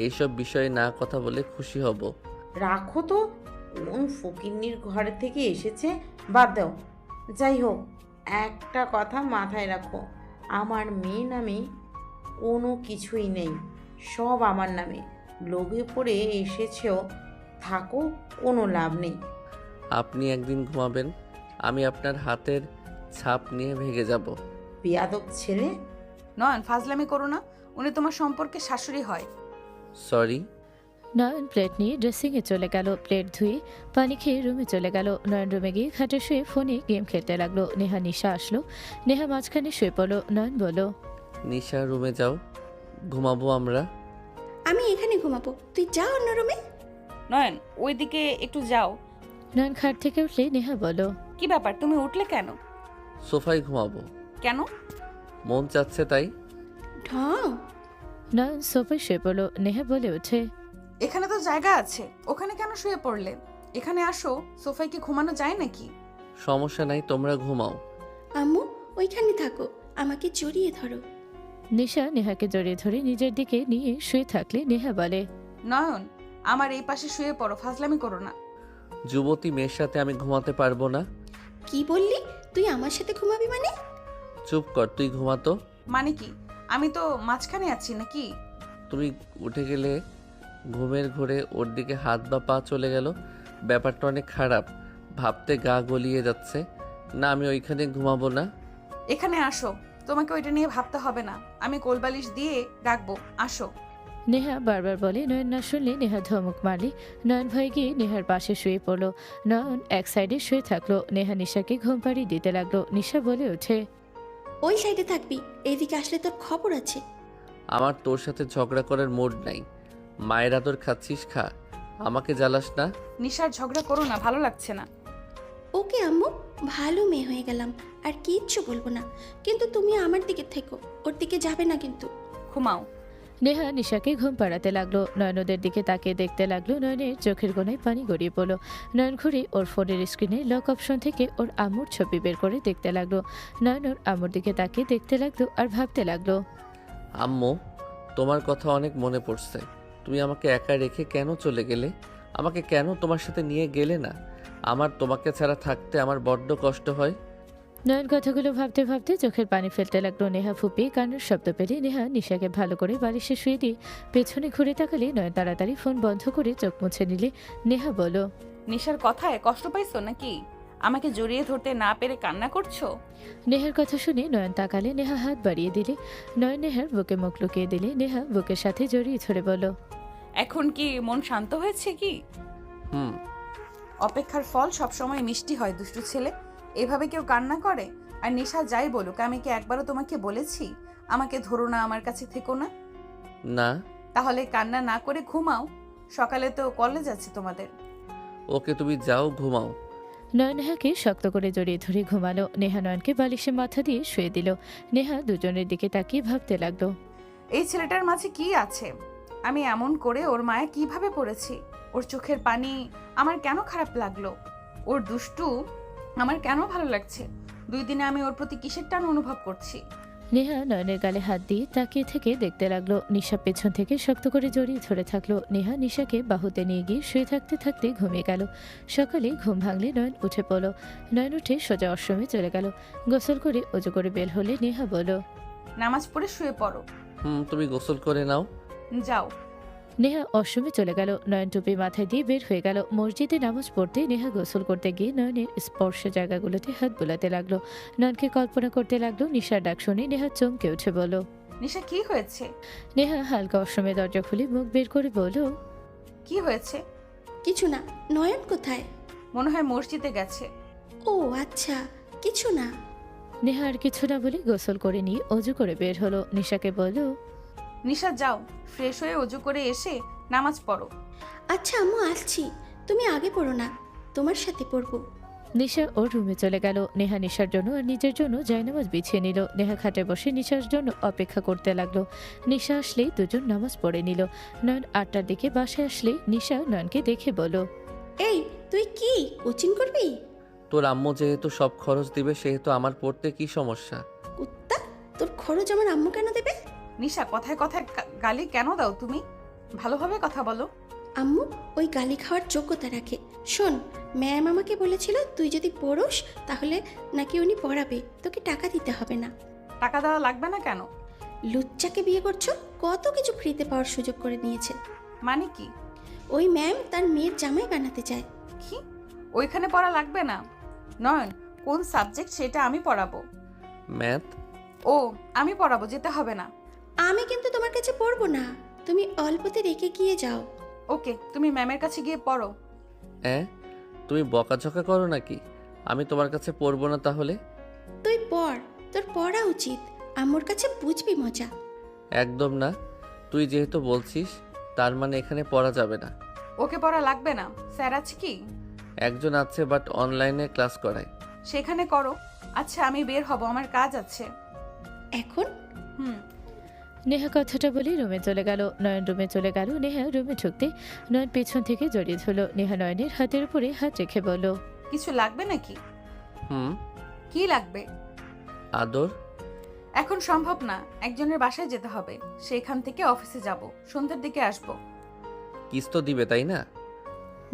এইসব বিষয়ে না কথা বলে খুশি হব। রাখো তো, কোন ফকিন্নির ঘর থেকে এসেছে, বাদ দাও। যাই হোক, একটা কথা মাথায় রাখো, আমার মেয়ে নামে কোনো কিছুই নেই, সব আমার নামে। লোভে পড়ে এসেছেও, থাকো, কোনো লাভ নেই। আপনি একদিন ঘুমাবেন, আমি আপনার হাতের ছাপ নিয়ে ভেগে যাব। বেয়াদব ছেলে। নয়ন ফাজলামি করো না, উনি তোমার সম্পর্কে শাশুড়ি হয়। সরি। নয়ন প্লেট নিয়ে ড্রেসিংয়ে চলে গেল। প্লেট ধুয়ে পানি খেয়ে রুমে চলে গেল। নয়ন রুমে গিয়ে খাটে শুয়ে ফোনে গেম খেলতে লাগলো। নেহা নিশা আসলো। নেহা মাঝখানে শুয়ে পড়লো। নয়ন বলল, নিশা রুমে যাও, ঘুমাবো আমরা। আমি এখানে ঘুমাবো, তুই যা অন্য রুমে। নয়ন ওইদিকে একটু যাও। নয়ন খাট থেকে উঠলে নেহা বলল, কি ব্যাপার, তুমি উঠলে কেন? সোফায় ঘুমাবো, কেন? মন চাচ্ছে তাই। ঢং। নয়ন সোফায় শুয়ে পড়লো। নেহা বলে ওঠে, এখানে তো জায়গা আছে, ওখানে কেন শুয়ে পড়লে? এখানে আসো, সোফায় কি ঘুমানো যায় নাকি? সমস্যা নাই, তোমরা ঘুমাও। আম্মু ওইখানে থাকো, আমাকে জড়িয়ে ধরো। নিশা নেহাকে জড়িয়ে ধরে নিজের দিকে নিয়ে শুয়ে থাকলে নেহা বলে, নয়ন আমার এই পাশে শুয়ে পড়ো, ফাজলামি করো না। যুবতী মেয়ের সাথে আমি ঘুমাতে পারবো না। কি বললি? তুই আমার সাথে ঘুমাবি মানে? চুপ কর, তুই ঘুমাতো। মানে কি? আমি তো মাঝখানে আছি নাকি? তুমি উঠে গেলে ঘুমের ঘোরে ওর দিকে হাত বা পা চলে গেল, ব্যাপারটা অনেক খারাপ। ভাবতে গা গলিয়ে যাচ্ছে। না, আমি ওইখানে ঘুমাবো না। এখানে আসো, তোমাকে ওইটা নিয়ে ভাবতে হবে না, আমি কোলবালিশ দিয়ে ডাকবো, আসো। নেহা বারবার বলে। নয়ন না শুনলে নেহা ধমক মারলে নয়ন ভয় গিয়ে নেহার পাশে শুয়ে পড়লো। নয়ন এক সাইডে শুয়ে থাকলো। নেহা নিশাকে ঘুম পাড়িয়ে দিতে লাগলো। নিশা বলে ওঠে, ওই সাইডে থাকবি, এইদিকে আসলে তোর খবর আছে। আমার তোর সাথে ঝগড়া করার মুড নাই। মায়ের আদর খাচ্ছিস, খা, আমাকে জ্বালাস না। নিশার ঝগড়া করো না, ভালো লাগছে না। ওকে আম্মু, ভালো মেয়ে হয়ে গেলাম, আর কিচ্ছু বলবো না, কিন্তু তুমি আমার দিকে থেকো, ওর দিকে যাবে না কিন্তু। ঘুমাও। নেহা নিশাকে ঘুম পাড়াতে লাগলো। নয়নদের দিকে তাকিয়ে দেখতে লাগলো। নয়নের চোখের কোণায় পানি গড়িয়ে পড়লো। নয়ন ঘুরে ওর ফোনের স্ক্রিনে লক অপশন থেকে ওর আম্মুর ছবি বের করে দেখতে লাগলো। নয়ন ওর আম্মুর দিকে তাকিয়ে দেখতে লাগলো আর ভাবতে লাগলো, আম্মু, তোমার কথা অনেক মনে পড়ছে। তুমি আমাকে একা রেখে কেন চলে গেলে? আমাকে কেন তোমার সাথে নিয়ে গেলে না? আমার তোমাকে ছাড়া থাকতে আমার বড্ড কষ্ট হয়। নয়ন কথাগুলো ভাবতে ভাবতে চোখের পানি ফেলতে লাগলো। নেহা ফুপিয়ে কান্নার শব্দ পেলে নেহা নিশাকে ভালো করে বালিশে শুয়ে দিয়ে পেছনে ঘুরে তাকালে নয়ন তাড়াতাড়ি ফোন বন্ধ করে চোখ মুছে নিলে নেহা বলল, নিশার কথায় কষ্ট পাইছো নাকি? আমাকে জড়িয়ে ধরতে না পেরে কান্না করছো? নেহার কথা শুনে নয়ন তাকালে। নেহা হাত বাড়িয়ে দিলে। নয়ন নেহার বুকে মুখ লুকিয়ে দিলে। নেহা বুকের সাথে জড়িয়ে ধরে বলল, এখন কি মন শান্ত হয়েছে কি? হুম। অপেক্ষার ফল সবসময় মিষ্টি হয় দুষ্টু ছেলে। এভাবে কেউ কান্না করে? আর নিশা যাই বলুক, আমি কি একবারও তোমাকে বলেছি আমাকে ধরো না, আমার কাছে থেকো না? না। তাহলে কান্না না করে ঘুমাও, সকালে তো কলেজ আছে তোমাদের। ওকে তুমি যাও, ঘুমাও। নয়ন নেহাকে শক্ত করে জড়িয়ে ধরে ঘুমালো। নেহা নয়নকে বালিশে মাথা দিয়ে শুয়ে দিল। নেহা দুজনের দিকে তাকিয়ে ভাবতে লাগলো। এই ছেলেটার মাঝে কি আছে? আমি এমন করে ওর মায়া কিভাবে পড়েছি? ওর চোখের পানি আমার কেন খারাপ লাগলো? ওর দুষ্টু আমার কেন ভালো লাগছে? 2 দিনে আমি ওর প্রতি কিসের টান অনুভব করছি। নেহা নয়নের গালে হাত দিয়ে তাকিয়ে থেকে দেখতে লাগলো। নিশা পেছন থেকে শক্ত করে জড়িয়ে ধরে থাকলো। নেহা নিশাকে বাহুতে নিয়ে গিয়ে শুয়ে থাকতে থাকতে ঘুমিয়ে গেল। সকালে ঘুম ভাঙলে নয়ন উঠে পড়ল। নয়ন উঠে সোজা অশ্রমে চলে গেল। গোসল করে অজু করে বের হলে নেহা বলল, নামাজ পড়ে শুয়ে পড়ো। তুমি গোসল করে নাও। যাও। নেহা অশ্রমে চলে গেল। নয়ন টুপি মাথায় দিয়ে বের হয়ে গেল। মসজিদে নামাজ পড়তে নেহা গোসল করতে গিয়ে নয়নের স্পর্শ জায়গাগুলোতে হাত বোলাতে লাগলো। নয়নকে কল্পনা করতে লাগলো। নিশার ডাক শুনে নেহা চমকে উঠে বলল। নিশা কি হয়েছে? নেহা হালকা অশ্রমের দরজা খুলে মুখ বের করে বলল, কি হয়েছে? কিছু না। নয়ন কোথায়? মনে হয় মসজিদে গেছে। ও আচ্ছা, কিছু না। নেহা আর কিছু না বলে গোসল করে নিয়ে অজু করে বের হলো। নিশাকে বলল, নিশা যাও, ফ্রেশ হয়ে অজু করে এসে নামাজ পড়ো। আচ্ছা আম্মু, আসছি। তুমি আগে পড়ো না, তোমার সাথে পড়বো। নিশা ওর রুমে চলে গেল। নেহা নিশার জন্য আর নিজের জন্য জায়নামাজ বিছিয়ে নিল। নেহা খাটে বসে নিশার জন্য অপেক্ষা করতে লাগলো। নিশা আসলেই দুজন নামাজ পড়ে নিল। নয়ন 8টার দিকে বাসায় আসলে নিশা নয়নকে দেখে বলল, এই তুই কি কোচিং করবি? তোর আম্মু যেহেতু সব খরচ দিবে সেহেতু আমার পড়তে কি সমস্যা? কুত্তা, তোর খরচ আমার আম্মু কেন দেবে? নিশা কথায় কথায় গালি কেন দাও তুমি? ভালোভাবে কথা বলো। আম্মু ওই গালি খাওয়ার যোগ্যতা রাখে। শোন, ম্যাম আমাকে বলেছিল তুই যদি পড়োস তাহলে নাকি উনি পড়াবে, তোকে টাকা দিতে হবে না। টাকা দেওয়া লাগবে না কেন? লুচ্চাকে বিয়ে করছো, কত কিছু ফ্রিতে পাওয়ার সুযোগ করে নিয়েছে। মানে কি? ওই ম্যাম তার মেয়ের জামাই বানাতে চায়। কি? ওইখানে পড়া লাগবে না। নয়ন, কোন সাবজেক্ট সেটা আমি পড়াবো। ম্যাথ। ও, আমি পড়াবো, যেতে হবে না। আমি কিন্তু তোমার কাছে পড়বো না, তুমি অল্পতে রেখে গিয়ে যাও। ওকে, তুমি ম্যামের কাছে গিয়ে পড়ো। তুমি বকাঝকা করো নাকি? আমি তোমার কাছে পড়বো না তাহলে? তুই পড়, তোর পড়া উচিত। আম্মুর কাছে বুঝবি মজা। একদম না। তুই যেহেতু বলছিস তার মানে এখানে পড়া যাবে না। ওকে পড়া লাগবে না। স্যার আছে কি? একজন আছে, বাট অনলাইনে ক্লাস করায়। সেখানে করো। আচ্ছা, আমি বের হব, আমার কাজ আছে। এখন হুম। নেহা কথাটা বলে রুমে চলে গেল। নয়ন রুমে চলে গেল। নেহা রুমে ঢুকতে নয়ন পেছন থেকে জড়িয়ে ধরল। নেহা নয়নের হাতের উপরে হাত রেখে বলল, কিছু লাগবে নাকি? হুম। কি লাগবে? আদর। এখন সম্ভব না, একজনের বাসায় যেতে হবে। সেখান থেকে অফিসে যাব, সন্ধ্যার দিকে আসব। কিস তো দিবে তাই না?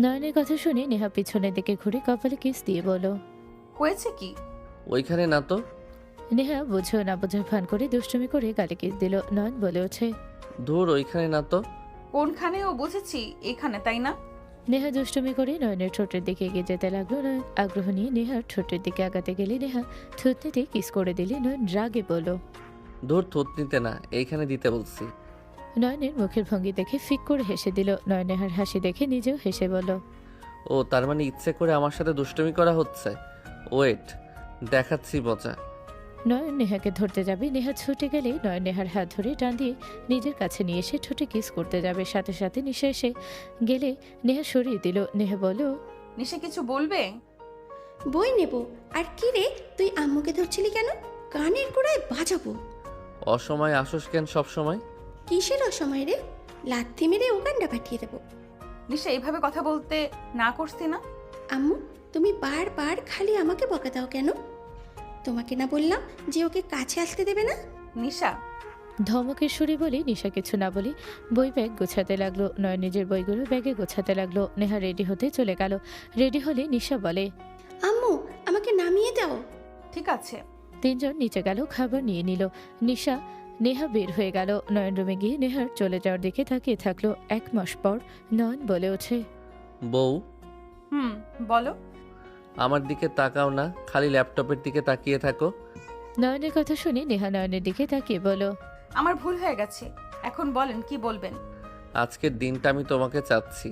নয়নের কথা শুনে নেহা পিছনের দিকে ঘুরে কপালে কিস দিয়ে বলল, হয়েছে কি? ওইখানে না তো। নেহা বুঝেও না বোঝার ভান করে দুষ্টুমি করে গালে কিস দিল। নয়ন বলে ওঠে, ধুর, ওইখানে না তো। কোনখানে? ও বুঝেছি, এখানে, তাই না? নেহা দুষ্টুমি করে নয়নের ঠোঁটের দিকে এগিয়ে যেতে লাগলো। নয়ন আগ্রহ নিয়ে নেহার ঠোঁটের দিকে আগাতে গেলে নেহা থুতনিতে কিস করে দিলে। নয়ন রাগে বলল, ধুর, থুতনিতে না, এইখানে দিতে বলছি। নয়নের মুখের ভঙ্গি দেখে ফিক করে হেসে দিল। নয়ন নেহার হাসি দেখে নিজেও হেসে বলল, ও তার মানে ইচ্ছে করে আমার সাথে দুষ্টুমি করা হচ্ছে। ওয়েট, দেখাচ্ছি মজা। নয়ন নেহাকে ধরতে যাবে। নেহা ছুটে গেলে নয়ন নেহার হাত ধরে টান দিয়ে নিজের কাছে নিয়ে এসে ঠোঁটে কিস করতে যাবে। সাথে সাথে নিশা এসে গেলে নেহা সরিয়ে দিল। নেহা বলল, নিশা কিছু বলবে? বই নেব। আর কি রে, তুই আম্মুকে ধরছিলি কেন? কানের গোড়ায় বাজাবো। অসময় আসোস কেন সব সময়? কিসের অসময় রে? লাথি মেরে উগান্ডা পাঠিয়ে দেবো। নিশা এইভাবে কথা বলতে না করছি না? আম্মু, তুমি বারবার খালি আমাকে বকা দাও কেন? তোমাকে না বললাম যে ওকে কাছে আসতে দেবে না? নিশা। ধমকের সুরে বলে নিশা কিছু না বলে বই ব্যাগ গোছাতে লাগলো। নয় নিজের বইগুলো ব্যাগে গোছাতে লাগলো। নেহা রেডি হতে চলে গেল। রেডি হলে নিশা বলে, আম্মু, আমাকে নামিয়ে দাও। ঠিক আছে। তিনজন নিচে গেল, খাবার নিয়ে নিল। নিশা নেহা বের হয়ে গেল। নয়ন রুমে গিয়ে নেহার চলে যাওয়ার দিকে তাকিয়ে থাকলো। 1 মাস পর নয়ন বলে ওঠে, বউ, বলো। আমার দিকে তাকাও না, খালি ল্যাপটপের দিকে তাকিয়ে থাকো। নয়নের কথা শুনে নেহা নয়নের দিকে তাকিয়ে বলো, আমার ভুল হয়ে গেছে, এখন বলেন কি বলবেন। আজকের দিনটা আমি তোমাকে চাচ্ছি।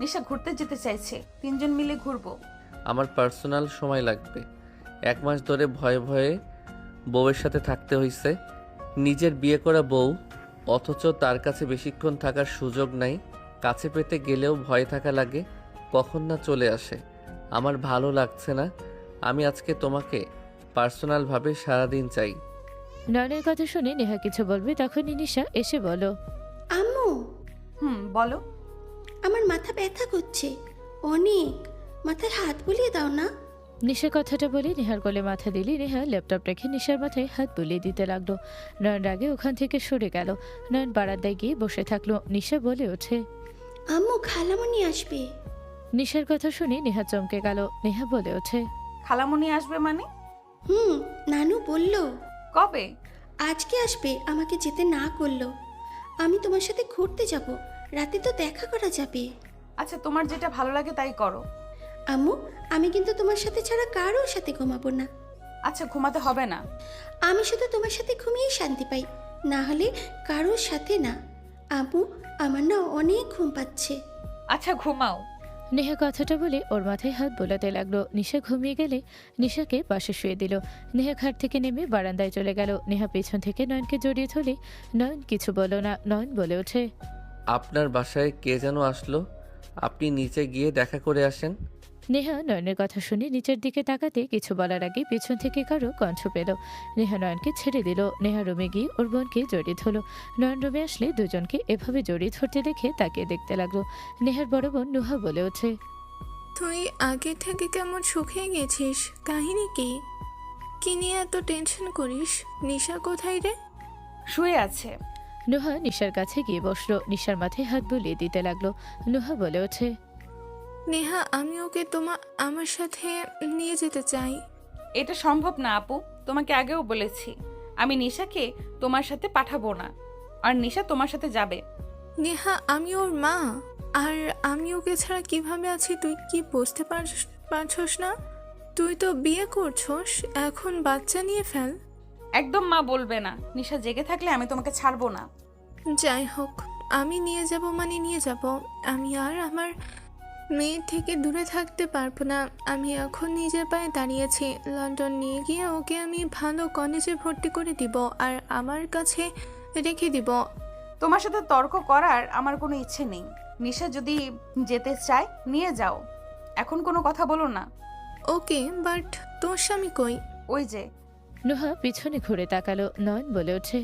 নিশা ঘুরতে যেতে চাইছে, 3 জন মিলে ঘুরবো। আমার পার্সোনাল সময় লাগবে। 1 মাস ধরে ভয়ে ভয়ে বউয়ের সাথে থাকতে হইছে। নিজের বিয়ে করা বউ, অথচ তার কাছে বেশিক্ষণ থাকার সুযোগ নাই। কাছে পেতে গেলেও ভয় থাকা লাগে। কখন না চলে আসে। আমার ভালো লাগছে না। আমি আজকে তোমাকে পার্সোনালভাবে সারাদিন চাই। নয়নের কথা শুনে নেহা কিছু বলবে তখনই নিশা এসে বলো, আম্মু, বলো। আমার মাথা ব্যথা করছে অনেক, মাথায় হাত বুলিয়ে দাও না। নিশা কথাটা বলে নেহার কোলে মাথা দিলে নেহা ল্যাপটপ রেখে নিশার মাথায় হাত বুলিয়ে দিতে লাগলো। নয়ন রাগে ওখান থেকে সরে গেল। নয়ন বারান্দায় গিয়ে বসে থাকলো। নিশা বলে ওঠে, আম্মু, খালামণি আসবে। নিশার কথা শুনে নেহা চমকে গেল। নেহা বলে ওঠে, খালামণি আসবে মানে? নানু বলল কবে? আজকে আসবে, আমাকে যেতে না করলো। আমি তোমার সাথে ঘুরতে যাব, রাতে তো দেখা করা যাবে। আচ্ছা, তোমার যেটা ভালো লাগে তাই করো। আম্মু, আমি কিন্তু তোমার সাথে ছাড়া কারোর সাথে ঘুমাবো না। আচ্ছা, ঘুমাতে হবে না। আমি শুধু তোমার সাথে ঘুমিয়েই শান্তি পাই, না হলে কারোর সাথে না। আম্মু, আমার না অনেক ঘুম পাচ্ছে। আচ্ছা, ঘুমাও। নেহা কথাটা বলে ওর মাথায় হাত বোলাতে লাগলো। নিশা ঘুমিয়ে গেলে নিশাকে পাশে শুয়ে দিল। নেহা খাট থেকে নেমে বারান্দায় চলে গেল। নেহা পেছন থেকে নয়নকে জড়িয়ে ধরলে নয়ন কিছু বলল না। নয়ন বলে ওঠে, আপনার বাসায় কে যেন আসলো, আপনি নিচে গিয়ে দেখা করে আসেন। নেহা নয়নের কথা শুনে নিচের দিকে তাকাতে কিছু বলার আগে পেছন থেকে কারো কণ্ঠ পেল। নেহা নয়নকে ছেড়ে দিল। নেহা রুমে গিয়ে ওর বোনকে জড়িয়ে ধরল। নয়ন রুমে আসলে দুজনকে এভাবে জড়িয়ে ধরতে দেখে তাকিয়ে দেখতে লাগলো। নেহার বড় বোন নুহা বলে ওঠে, তুই আগে থেকে কেমন শুকিয়ে গেছিস, কাহিনী কি? কি নিয়ে এত টেনশন করিস? নিশা কোথায় রে? শুয়ে আছে। নুহা নিশার কাছে গিয়ে বসলো। নিশার মাথায় হাত বুলিয়ে দিতে লাগলো। নুহা বলে ওঠে, নেহা, আমি ওকে আমার সাথে নিয়ে যেতে চাই। এটা সম্ভব না আপু, তোমাকে আগেও বলেছি আমি নিশাকে তোমার সাথে পাঠাবো না, আর নিশা তোমার সাথে যাবে। নেহা, আমি ওর মা, আর আমি ওকে ছাড়া কিভাবে আছি তুই কি বুঝতে পারছস না? তুই তো বিয়ে করছস, এখন বাচ্চা নিয়ে ফেল। একদম মা বলবে না। নিশা জেগে থাকলে আমি তোমাকে ছাড়বো না। যাই হোক, আমি নিয়ে যাব মানে নিয়ে যাব। আমি আর আমার মেয়ের থেকে দূরে থাকতে পারবো না। আমি এখন নিজের পায়ে দাঁড়িয়েছি। লন্ডন নিয়ে গিয়ে ওকে আমি ভালো কলেজে ভর্তি করে দিব আর আমার কাছে রেখে দিব। তোমার সাথে তর্ক করার আমার কোনো ইচ্ছে নেই। নিশা যদি যেতে চায় নিয়ে যাও, এখন কোনো কথা বলো না। ওকে, বাট তোর স্বামী কই? ওই যে। নুহা পিছনে ঘুরে তাকালো। নয়ন বলে ওঠে,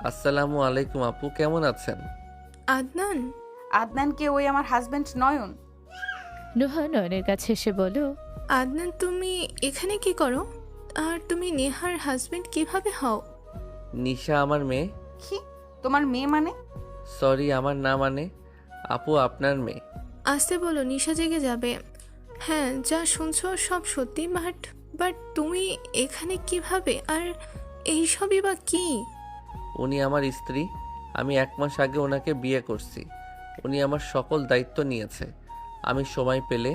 আসসালামু আলাইকুম আপু, কেমন আছেন? আদনান? আদনানকে ওই আমার হাজবেন্ড নয়ন। নুহা নয়নের কাছে এসে বলল, আদনান, তুমি এখানে কি করো? আর তুমি নেহার হাজবেন্ড কিভাবে হও? নিশা আমার মেয়ে। কি? তোমার মেয়ে মানে? সরি, আমার না মানে আপু, আপনার মেয়ে। আসতে বলো, নিশা জেগে যাবে। হ্যাঁ, যা শুনছো সব সত্যি, বাট তুমি এখানে কিভাবে? আর এইসবই বা কি? উনি আমার স্ত্রী। আমি 1 মাস আগে ওনাকে বিয়ে করছি। উনি আমার সকল দায়িত্ব নিয়েছে। আমি সময় পেলে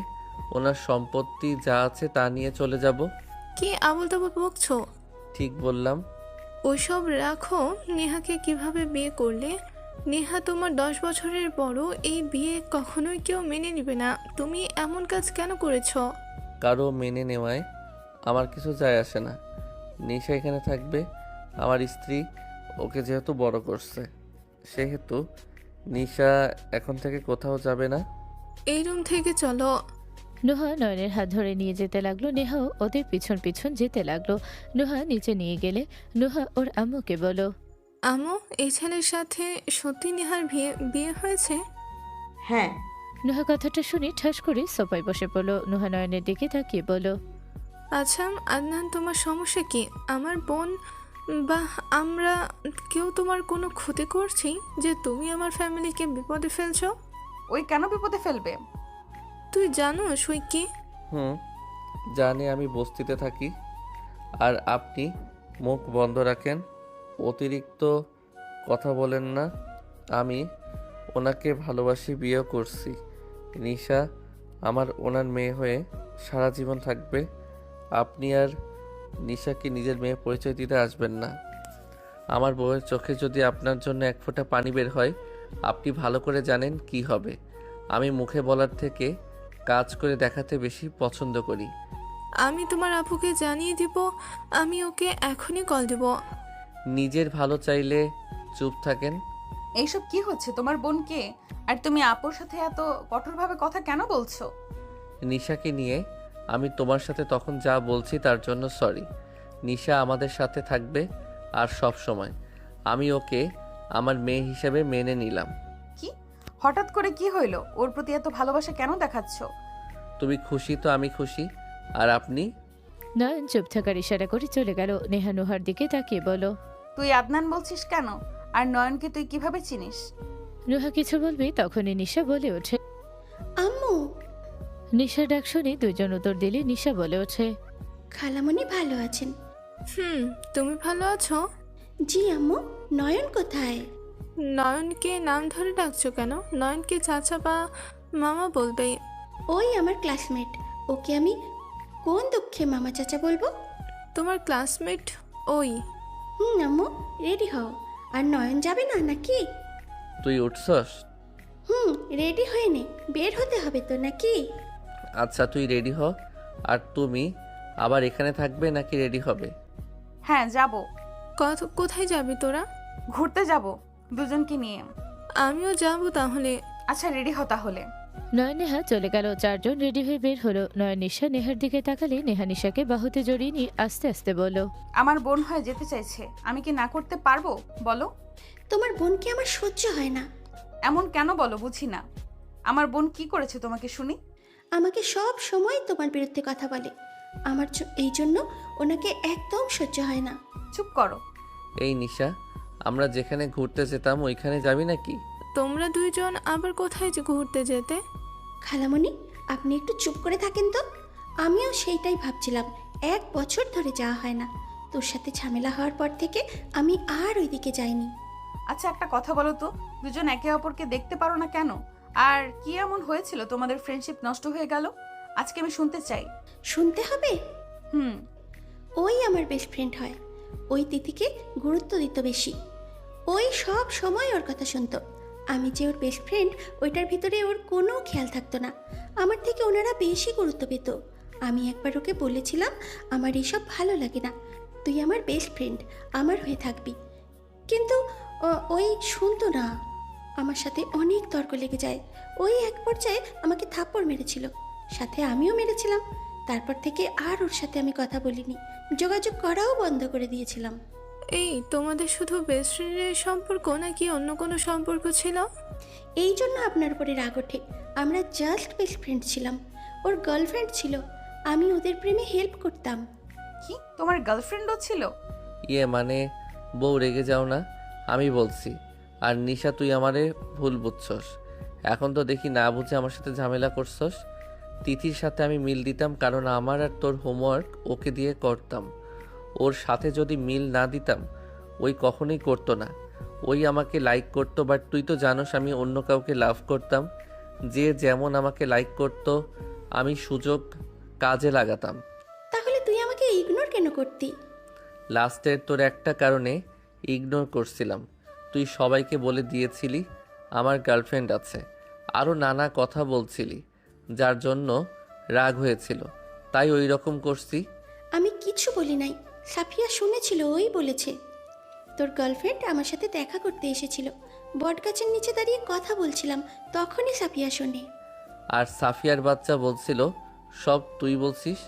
ওনার সম্পত্তি যা আছে তা নিয়ে চলে যাব। কি আবল তাবল বকছো? ঠিক বললাম। ওইসব রাখো। নেহাকে কিভাবে বিয়ে করলে? নেহা তোমার 10 বছরের বড়। এই বিয়ে কখনোই কেউ মেনে নেবে না। তুমি এমন কাজ কেন করেছো? কারো মেনে নেওয়ায় আমার কিছু যায় আসে না। নিশা এখানে থাকবে, আমার স্ত্রী। ওকে যেহেতু বড় করছে, সেহেতু নিশা এখন থেকে কোথাও যাবে না। এই রুম থেকে চলো। নুহা নয়নের হাত ধরে নিয়ে যেতে লাগলো। নেহাও ওদের পিছন পিছন যেতে লাগলো। নুহা নিচে নিয়ে গেলে নুহা ওর আম্মুকে বলো, আম্মু, এই ছেলের সাথে সত্যি নেহার বিয়ে হয়েছে? হ্যাঁ। নুহা কথাটা শুনে ঠাস করে সোফায় বসে পড়লো। নুহা নয়নের দিকে তাকিয়ে বলো, আচ্ছা আদনান, তোমার সমস্যা কি? আমার বোন বা আমরা কেউ তোমার কোনো ক্ষতি করছি যে তুমি আমার ফ্যামিলিকে বিপদে ফেলছো? ওই কেন বিপদে ফেলবে? তুই জানো সই কি? জানি, আমি বস্তিতে থাকি আর আপনি মুখ বন্ধ রাখেন, অতিরিক্ত কথা বলেন না। আমি ওনাকে ভালোবাসি, বিয়ে করছি। নিশা আমার ওনার মেয়ে হয়ে সারা জীবন থাকবে। আপনি আর নিশাকে নিজের মেয়ে পরিচয় দিতে আসবেন না। আমার বউয়ের চোখে যদি আপনার জন্য 1 ফোঁটা পানি বের হয়, আপনি ভালো করে জানেন কি হবে। আমি মুখে বলার থেকে কাজ করে দেখাতে বেশি পছন্দ করি। আমি তোমার আপুকে জানিয়ে দিব। আমি ওকে এখনই কল দেব। নিজের ভালো চাইলে চুপ থাকেন। এইসব কি হচ্ছে? তোমার বোনকে আর তুমি আপুর সাথে এত কঠোরভাবে কথা কেন বলছো? নিশাকে নিয়ে আমি তোমার সাথে তখন যা বলছি তার জন্য সরি। নিশা আমাদের সাথে থাকবে আর সব সময়। আমি ওকে আমার মেয়ে হিসেবে মেনে নিলাম। কি হঠাৎ করে কি হইলো? ওর প্রতি এত ভালোবাসা কেন দেখাচ্ছ? তুমি খুশি তো আমি খুশি। আর আপনি? নয়ন চুপ থাকার ইশারা করে চলে গেল। নেহা নুহার দিকে তাকিয়ে বলল, তুই আদনান বলছিস কেন? আর নয়নকে তুই কিভাবে চিনিস? নুহা কিছু বলবি তখনই নিশা বলে ওঠে। আম্মু, নিশা ডাক শুনে দুজন উত্তর দিলে নিশা বলে ওঠে, খালামণি ভালো আছেন? তুমি ভালো আছো? জি আম্মু। নয়ন কোথায়? নয়নকে নাম ধরে ডাকছো কেন? নয়নকে চাচা বা মামা বলবে। ওই আমার ক্লাসমেট, ওকে আমি কোন দুঃখে মামা চাচা বলবো? তোমার ক্লাসমেট ওই? আম্মু, রেডি হও। আর নয়ন যাবে না নাকি? তুই উঠছস? রেডি হয়ে নে, বের হতে হবে তো নাকি? আচ্ছা তুই রেডি হ। আর তুমি আবার এখানে থাকবে নাকি রেডি হবে? হ্যাঁ যাব। কোথায় যাবি তোরা? ঘুরতে যাব দুজনকে নিয়ে। আমিও যাব তাহলে। আচ্ছা রেডি হ তাহলে। নয়ন নেহা চলে গেল। চারজন রেডি হয়ে বের হলো। নয়ন নিশা নেহার দিকে তাকালে নেহা নিশাকে বাহুতে জড়িয়ে নিয়ে আস্তে আস্তে বলল, আমার বোন হয়ে যেতে চাইছে, আমি কি না করতে পারবো বলো? তোমার বোনকে আমার সহ্য হয় না। এমন কেন বলো, বুঝি না। আমার বোন কি করেছে তোমাকে শুনি? আমাকে সব সময় তোমার বিরুদ্ধে কথা বলে। আমার এই জন্য ওনাকে একদম সহ্য হয় না। চুপ করো। এই নিশা, আমরা যেখানে ঘুরতে যেতাম ওইখানে যাবি নাকি? তোমরা দুইজন আবার কোথায় যে ঘুরতে যেতে? খালামণি, আপনি একটু চুপ করে থাকেন তো। আমিও সেইটাই ভাবছিলাম, 1 বছর ধরে যাওয়া হয় না। তোর সাথে ঝামেলা হওয়ার পর থেকে আমি আর ওইদিকে যাইনি। আচ্ছা একটা কথা বলো তো, দুজন একে অপরকে দেখতে পারো না কেন? আর কি এমন হয়েছিল তোমাদের ফ্রেন্ডশিপ নষ্ট হয়ে গেল? আজকে আমি শুনতে চাই। শুনতে হবে? হুম। ওই আমার বেস্ট ফ্রেন্ড হয়। ওই তিথিকে গুরুত্ব দিত বেশি। ওই সব সময় ওর কথা শুনতো। আমি যে ওর বেস্ট ফ্রেন্ড, ওইটার ভিতরে ওর কোনো খেয়াল থাকতো না। আমার থেকে ওনারা বেশি গুরুত্ব পেত। আমি একবার ওকে বলেছিলাম, আমার এসব ভালো লাগে না, তুই আমার বেস্ট ফ্রেন্ড, আমার হয়ে থাকবি। কিন্তু ওই শুনতো না। আমার সাথে অনেক তর্ক লেগে যায়। ওই এক পর্যায়ে আমাকে থাপ্পড় মেরেছিল, সাথে আমিও মেরেছিলাম। তারপর থেকে আর ওর সাথে আমি কথা বলিনি, যোগাযোগ করাও বন্ধ করে দিয়েছিলাম। এই তোমাদের শুধু বেস্ট ফ্রেন্ডের সম্পর্ক নাকি অন্য কোনো সম্পর্ক ছিল? এই জন্য আপনার উপরে রাগ ওঠে। আমরা জাস্ট বেস্ট ফ্রেন্ড ছিলাম। ওর গার্লফ্রেন্ড ছিল, আমি ওদের প্রেমে হেল্প করতাম। কি তোমার গার্লফ্রেন্ডও ছিল? ইয়ে মানে, বউ রেগে যাও না, আমি বলছি। আর নিশা তুই আমারে ভুল বুঝছস। এখন তো দেখি না বুঝে আমার সাথে ঝামেলা করছস। তিথির সাথে আমি মিল দিতাম কারণ আমার আর তোর হোমওয়ার্ক ওকে দিয়ে করতাম। ওর সাথে যদি মিল না দিতাম ওই কখনোই করতো না। ওই আমাকে লাইক করতো, বাট তুই তো জানোস আমি অন্য কাউকে লাভ করতাম। যে যেমন আমাকে লাইক করতো আমি সুযোগ কাজে লাগাতাম। তাহলে তুই আমাকে ইগনোর কেন করতি? লাস্টের তোর একটা কারণে ইগনোর করছিলাম। তুই সবাইকে বলে দিয়েছিলি আমার গার্লফ্রেন্ড আছে, আরও নানা কথা বলছিলি, যার জন্য রাগ হয়েছিল, তাই ওই রকম করছি। আমি কিছু বলি নাই, সাফিয়া শুনেছিল, ওই বলেছে। তোর গার্লফ্রেন্ড আমার সাথে দেখা করতে এসেছিল, বটগাছের নিচে দাঁড়িয়ে কথা বলছিলাম, তখনই সাফিয়া শোনে। আর সাফিয়ার বাচ্চা বলছিল সব তুই বলছিস।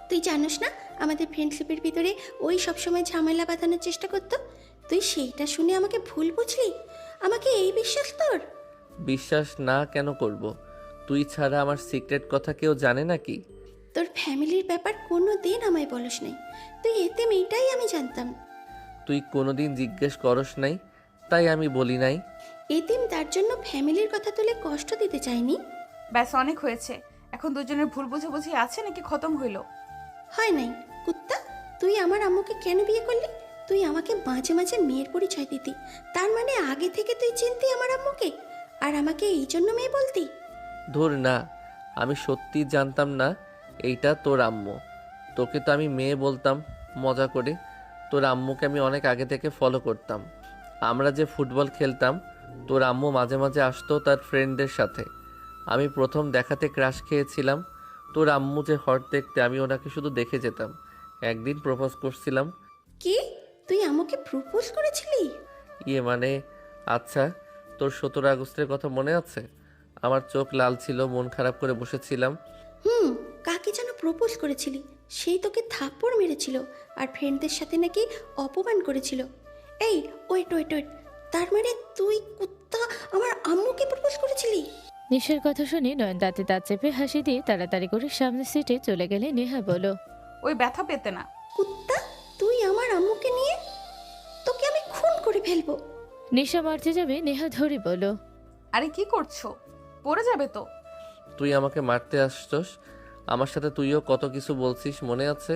তুই জানোস না আমাদের ফ্রেন্ডশিপের ভিতরে ওই সবসময় ঝামেলা বাঁধানোর চেষ্টা করতো। তুই সেইটা শুনে আমাকে ভুল বুঝলি? আমাকে এই বিশ্বাস তোর? বিশ্বাস না কেন করব? তুই ছাড়া আমার সিক্রেট কথা কেউ জানে নাকি? তোর ফ্যামিলির ব্যাপার কোনো দিন আমায় বলস নাই। তুই এতে মেয়েটাই আমি জানতাম। তুই কোনোদিন জিজ্ঞেস করস নাই, তাই আমি বলি নাই। এতিম, তার জন্য ফ্যামিলির কথা তুলে কষ্ট দিতে চাইনি। ব্যাস অনেক হয়েছে। এখন দুজনের ভুল বুঝাবুঝি আছে নাকি খতম হইল? হয় নাই। কুত্তা, তুই আমার আম্মুকে কেন বিয়ে করলি? তুই আমাকে মাঝে মাঝে মেয়ের পরিচয় দিতি, তার মানে আগে থেকে তুই চিনতি আমার আম্মুকে, আর আমাকে এই জন্য মেয়ে বলতি? ধুর না, আমি সত্যি জানতাম না এইটা তোর আম্মু। তোকে তো আমি মেয়ে বলতাম মজা করে। তোর আম্মুকে আমি অনেক আগে থেকে ফলো করতাম। আমরা যে ফুটবল খেলতাম তোর আম্মু মাঝে মাঝে আসতো তার ফ্রেন্ডদের সাথে। আমি প্রথম দেখাতে ক্রাশ খেয়েছিলাম। তোর আম্মু যে হট দেখতে, আমি ওনাকে শুধু দেখে যেতাম। একদিন প্রপোজ করছিলাম। কি, তুই আম্মুকে প্রপোজ করেছিলি? ইয়ে মানে, আচ্ছা তোর 17 আগস্টের কথা মনে আছে? আমার চোখ লাল ছিল, মন খারাপ করে বসেছিলাম। কাকে যেন প্রপোজ করেছিলি, সেই তোকে থাপ্পড় মেরেছিল আর ফ্রেন্ডদের সাথে নাকি অপমান করেছিল। এই ওয়েট ওয়েট ওয়েট, তার মানে তুই কুত্তা আমার আম্মুকে প্রপোজ করেছিলি? নিশার কথা শুনে নয়ন দাঁতে দাঁত চেপে হাসি দিয়ে তাড়াতাড়ি করে সামনের সিটে চলে গেলে নেহা বলল, ওই ব্যথা পেতে না। কুত্তা, তুই আমার আম্মুকে নিয়ে, তোকে আমি খুন করে ফেলবো। নিশা মারতে যাবে, নেহা ধরে বলল, আরে কি করছো? পড়ে যাবে তো। তুই আমাকে মারতে আসছস, আমার সাথে তুইও কত কিছু বলছিস মনে আছে?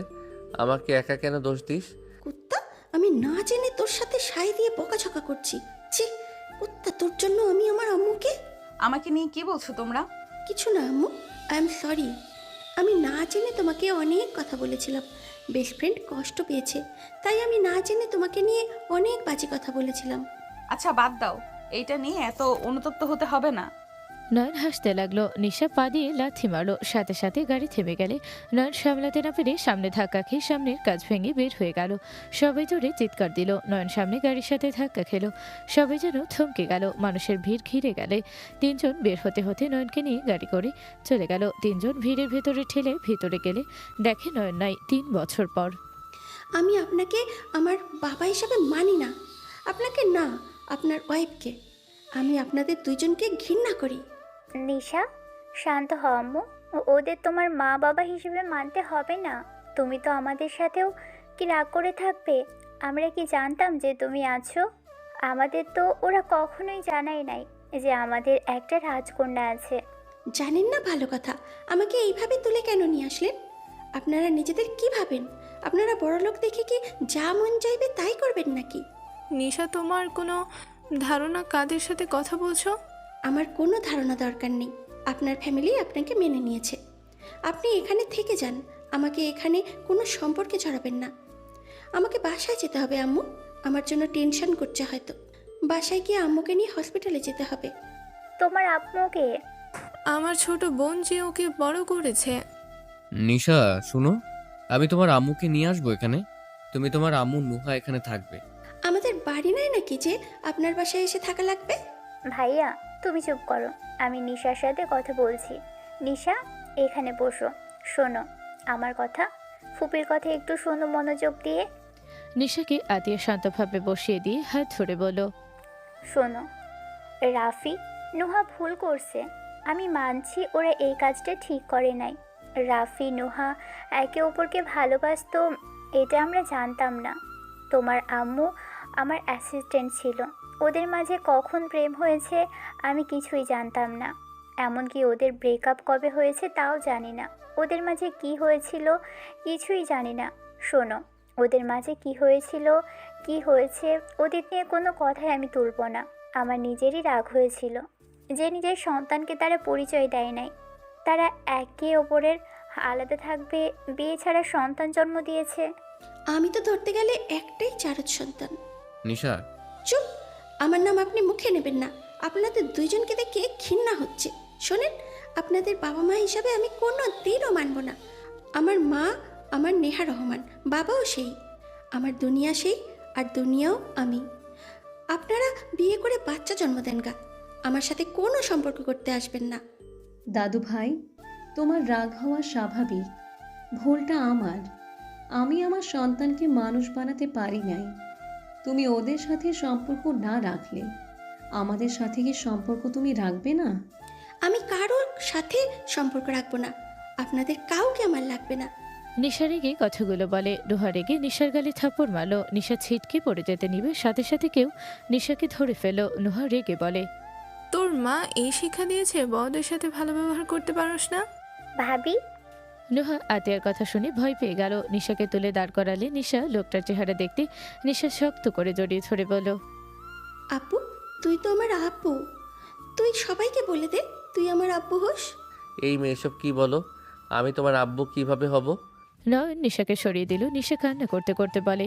আমাকে একা কেন দোষ দিস? কুত্তা, আমি না জেনে তোর সাথে সাই দিয়ে বকাঝকা করছি। ছি কুত্তা, তোর জন্য আমি আমার আম্মুকে। আমাকে নিয়ে কি বলছো তোমরা? কিছু না আম্মু, আই এম সরি। আমি না জেনে তোমাকে অনেক কথা বলেছিলাম। বেস্ট ফ্রেন্ড কষ্ট পেয়েছে, তাই আমি না জেনে তোমাকে নিয়ে অনেক বাজে কথা বলেছিলাম। আচ্ছা বাদ দাও, এইটা নিয়ে এত অনুতপ্ত হতে হবে না। নয়ন হাসতে লাগলো। নিশা পা দিয়ে লাথি মারলো, সাথে সাথে গাড়ি থেমে গেলে নয়ন সামলাতে না পেরে সামনে ধাক্কা খেয়ে সামনের কাজ ভেঙে বের হয়ে গেল। সবাই জোরে চিৎকার দিল। নয়ন সামনে গাড়ির সাথে ধাক্কা খেলো, সবাই যেন থমকে গেল। মানুষের ভিড় ঘিরে গেলে তিনজন বের হতে হতে নয়নকে নিয়ে গাড়ি করে চলে গেল। তিনজন ভিড়ের ভেতরে ঠেলে ভেতরে গেলে দেখে নয়ন নাই 3 বছর পর। আমি আপনাকে আমার বাবা হিসাবে মানি না, আপনাকে না, আপনার ওয়াইফকে। আমি আপনাদের দুইজনকে ঘৃণা করি। নিশা, শান্ত হও আম্মু। ওদের তোমার মা বাবা হিসেবে মানতে হবে না। তুমি তো আমাদের সাথেও কি রাগ করে থাকবে? আমরা কি জানতাম যে তুমি আছো? আমাদের তো ওরা কখনোই জানাই নাই যে আমাদের একটা রাজকন্যা আছে। জানেন না, ভালো কথা। আমাকে এইভাবে তুলে কেন নিয়ে আসলেন? আপনারা নিজেদের কি ভাবেন? আপনারা বড়লোক দেখে কি যা মন চাইবে তাই করবেন নাকি? নিশা, তোমার কোনো ধারণা কাদের সাথে কথা বলছো? আমার কোনো ধারণা দরকার নেই। আপনার ফ্যামিলি আপনাকে মেনে নিয়েছে, আপনি এখানে থেকে যান। আমাকে এখানে কোনো সম্পর্কে জড়াবেন না। আমাকে বাসায় যেতে হবে আম্মু, আমার জন্য টেনশন করছে হয়তো। বাসায় গিয়ে আম্মুকে নিয়ে হসপিটালে যেতে হবে। তোমার আম্মুকে? আমার ছোট বোন যে ওকে বড় করেছে। নিশা শুনো, আমি তোমার আম্মুকে নিয়ে আসবো এখানে। তুমি তোমার আম্মু নুহা এখানে থাকবে। আমাদের বাড়ি নাই নাকি যে আপনার বাসায় এসে থাকা লাগবে? ভাইয়া, তুমি চুপ করো, আমি নিশার সাথে কথা বলছি। নিশা, এখানে বসো, শোনো আমার কথা। ফুপির কথা একটু শোনো মনোযোগ দিয়ে। নিশাকে আতিয়া শান্তভাবে বসিয়ে দিয়ে হাত ধরে বলল, শোনো রাফি, নুহা ভুল করছে। আমি মানছি ওরা এই কাজটা ঠিক করে নাই। রাফি নুহা একে অপরকে ভালোবাসতো, এটা আমরা জানতাম না। তোমার আম্মু আমার অ্যাসিস্ট্যান্ট ছিল, ওদের মাঝে কখন প্রেম হয়েছে আমি কিছুই জানতাম না। এমনকি ওদের ব্রেকআপ কবে হয়েছে তাও জানি না। ওদের মাঝে কি হয়েছিল কিছুই জানি না। শোনো, ওদের মাঝে কি হয়েছিল কি হয়েছে ওদের নিয়ে কোনো কথাই আমি তুলব না। আমার নিজেরই রাগ হয়েছিল যে নিজের সন্তানকে তারা পরিচয় দেয় নাই। তারা একে অপরের আলাদা থাকবে, বিয়ে ছাড়া সন্তান জন্ম দিয়েছে। আমি তো ধরতে গেলে একটাই চারজ সন্তান। নিশা, চুপ, আমার নাম আপনি মুখে নেবেন না। আপনাদের দুইজনকে দেখে ঘৃণা হচ্ছে। শোনেন, আপনাদের বাবা মা হিসাবে আমি কোনো দিনও মানব না। আমার মা আমার নেহা রহমান, বাবাও সেই। আমার দুনিয়া সেই, আর দুনিয়াও আমি। আপনারা বিয়ে করে বাচ্চা জন্ম দেন গা, আমার সাথে কোনো সম্পর্ক করতে আসবেন না। দাদু ভাই, তোমার রাগ হওয়া স্বাভাবিক। ভুলটা আমার। আমি আমার সন্তানকে মানুষ বানাতে পারি নাই। তুমি ওদের সাথে সম্পর্ক না রাখলে আমাদের সাথে কি সম্পর্ক তুমি রাখবে না? আমি কারোর সাথে সম্পর্ক রাখবো না। আপনাদের কাউকে আমার লাগবে না। নিশা রেগে কথাগুলো বলে। নুহা রেগে নিশার গালে থাপ্পড় মারলো। নিশা ছিটকে পড়ে যেতে নিবে, সাথে সাথে কেউ নিশাকে ধরে ফেলো। নুহা রেগে বলে, তোর মা এই শিক্ষা দিয়েছে বড়দের সাথে ভালো ব্যবহার করতে পারোস না? ভাবি, নুহা আতিয়ার কথা শুনে ভয় পেয়ে গেল। নিশাকে তুলে দাঁড় করালে নিশা লোকটার চেহারা দেখতে নিশা শক্ত করে জড়িয়ে ধরে বলল, আপু, তুই তো আমার আব্বু। তুই সবাইকে বলে দে তুই আমার আব্বু হোস। এই মেয়ে এসব কি বলো? আমি তোমার আব্বু কিভাবে হব? নয়ন নিশাকে সরিয়ে দিল। নিশা কান্না করতে করতে বলে,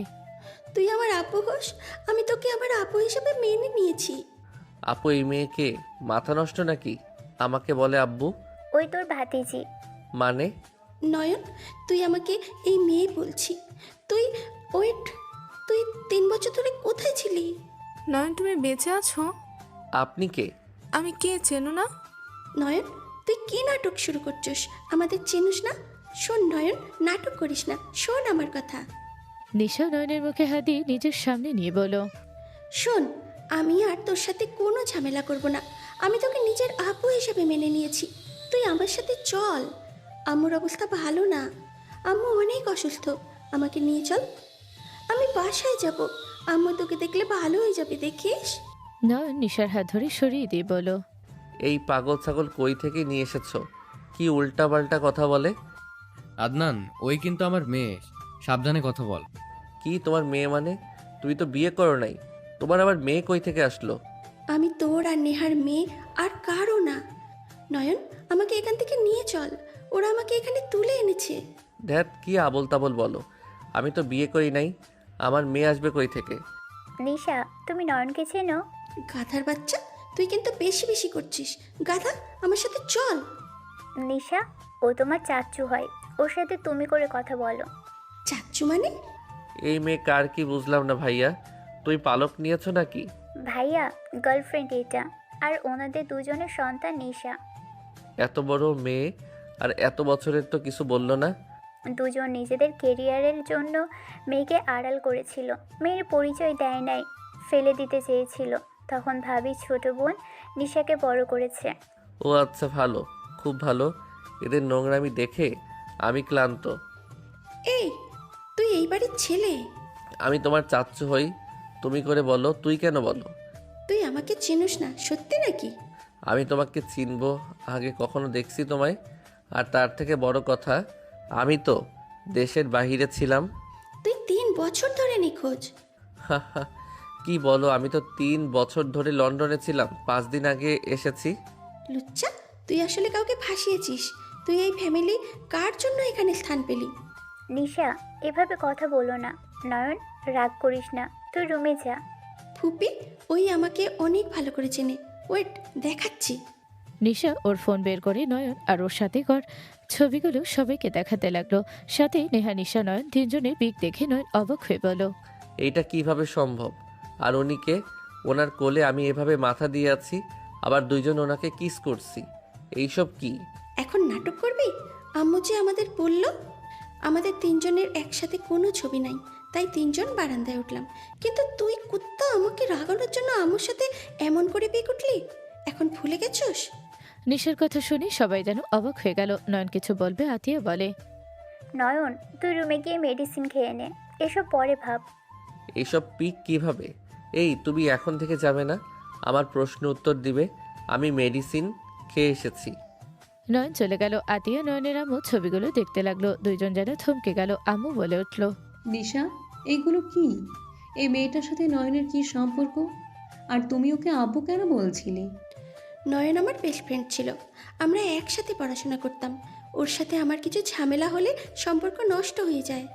তুই আমার আব্বু হোস, আমি তোকে আমার আব্বু হিসেবে মেনে নিয়েছি। আপু, এই মেয়েকে মাথা নষ্ট নাকি? আমাকে বলে আব্বু? ওই তোর ভাতিজি। মানে? নয়ন, তুই আমাকে এই মেয়ে বলছি। তুই ওয়েট, তুই 3 বছর ধরে কোথায় ছিলি? নয়ন, তুমি বেঁচে আছো? আপনি কে? আমি কে চেনো না? নয়ন, তুই কি নাটক শুরু করছিস? আমাদের চেনুস না? শোন নয়ন, নাটক করিস না, শোন আমার কথা। নিশা নয়নের মুখে হাত দিয়ে নিজের সামনে নিয়ে বলল, শোন, আমি আর তোর সাথে কোনো ঝামেলা করব না। আমি তোকে নিজের আপু হিসেবে মেনে নিয়েছি, তুই আমার সাথে চল। আম্মুর অবস্থা ভালো না, আম্মু অনেক অসুস্থ, আমাকে নিয়ে চল। আমি বাসায় যাব, আম্মু তোকে দেখলে ভালো হয়ে যাবে, দেখিস। নয়ন নিশার হাত ধরে সরিয়ে দিয়ে বলল, এই পাগল ছাগল কই থেকে নিয়ে এসেছো? কি উল্টাপাল্টা কথা বলে? আদনান, ওই কিন্তু আমার মেয়ে, সাবধানে কথা বল। কি তোমার মেয়ে মানে? তুমি তো বিয়ে করো নাই, তোমার আবার মেয়ে কই থেকে আসলো? আমি তোর আর নেহার মেয়ে, আর কারও না। নয়ন, আমাকে এখান থেকে নিয়ে চল, ওরা আমাকে এখানে তুলে এনেছে। ধ্যাত, কি আবল তাবল বলো? আমি তো বিয়ে করি নাই, আমার মেয়ে আসবে কই থেকে? নিশা, তুমি নয়নকে চেনো? গাধার বাচ্চা, তুই কিন্তু বেশি বেশি করছিস। গাধা, আমার সাথে চল। নিশা, ও তোমার চাচ্চু হয়, ওর সাথে তুমি করে কথা বলো। চাচ্চু মানে? এই মেয়ে কার কি বুঝলাম না ভাইয়া, তুই পালক নিয়েছো নাকি? ভাইয়া, গার্লফ্রেন্ড এটা, আর ওনাদের দুজনের সন্তান নিশা। এত বড় মেয়ে আর এত বছরের তো কিছু বললো না? দুজন নিজেদের কেরিয়ারের জন্য মেয়েকে আড়াল করেছিল, মেয়ের পরিচয় দেয় নাই, ফেলে দিতে চেয়েছিল। তখন ভাবি ছোট বোন নিশাকে বড় করেছে। ও আচ্ছা, ভালো, খুব ভালো। এদের নোংরামি দেখে আমি ক্লান্ত। এই, তুই এই বাড়ির ছেলে? আমি তোমার চাচ্চু হই, তুমি করে বলো, তুই কেন বলো? তুই আমাকে চিনিস না, সত্যি নাকি? আমি তোমাকে চিনবো? আগে কখনো দেখছি তোমায়? আর তার থেকে বড় কথা, আমি তো দেশের বাহিরে ছিলাম। তুই 3 বছর ধরে নিখোঁজ। কি বলো, আমি তো 3 বছর ধরে লন্ডনে ছিলাম, 5 দিন আগে এসেছি। লুচ্চা, তুই আসলে কাউকে ফাঁসিয়েছিস। তুই এই ফ্যামিলি কার জন্য এখানে স্থান পেলি? নিশা, এভাবে কথা বলো না। নয়ন, রাগ করিস না, তুই রুমে যা। ফুপি, ওই আমাকে অনেক ভালো করে চেনে, ওয়েট, দেখাচ্ছি। নিশা ওর ফোন বের করে নয়ন আর ওর সাথে কর ছবিগুলো সবাইকে দেখাতে লাগলো। সাথে নেহা, নিশা, নয়ন তিনজনের পিক দেখে নয়ন অবাক হয়ে বলল, এইটা কিভাবে সম্ভব? আর উনিকে, ওনার কোলে আমি এভাবে মাথা দিয়ে আছি, আবার দুইজন ওনাকে কিস করছি, এইসব কি? এখন নাটক করবি? আম্মু যে আমাদের বলল আমাদের 3 জনের একসাথে কোনো ছবি নাই, তাই 3 জন বারান্দায় উঠলাম। কিন্তু তুই কুত্তা, আমাকে রাগানোর জন্য আম্মুর সাথে এমন করে বিয়ে উঠলি? এখন ভুলে গেছোস? নিশার কথা শুনে সবাই যেন অবাক হয়ে গেল। নয়ন কিছু বলবে, আতিয়া বলে, নয়ন, তুই রুমে গিয়ে মেডিসিন খেয়ে নে, এসব পরে ভাব। এইসব পিক কিভাবে? এই, তুমি এখন থেকে যাবে না, আমার প্রশ্ন উত্তর দিবে। আমি মেডিসিন খেয়ে এসেছি। নয়ন চলে গেল। আতিয়া নয়নের আম্মু ছবিগুলো দেখতে লাগলো। দুইজন যেন থমকে গেল। আম্মু বলে উঠল, নিশা, এইগুলো কি? এই মেয়েটার সাথে নয়নের কি সম্পর্ক? আর তুমি ওকে আব্বু কেন বলছিলে? নয়ন আমার বেস্ট ফ্রেন্ড ছিল, আমরা একসাথে পড়াশোনা করতাম। ওর সাথে আমার কিছু ঝামেলা হলে সম্পর্ক নষ্ট হয়ে যায়।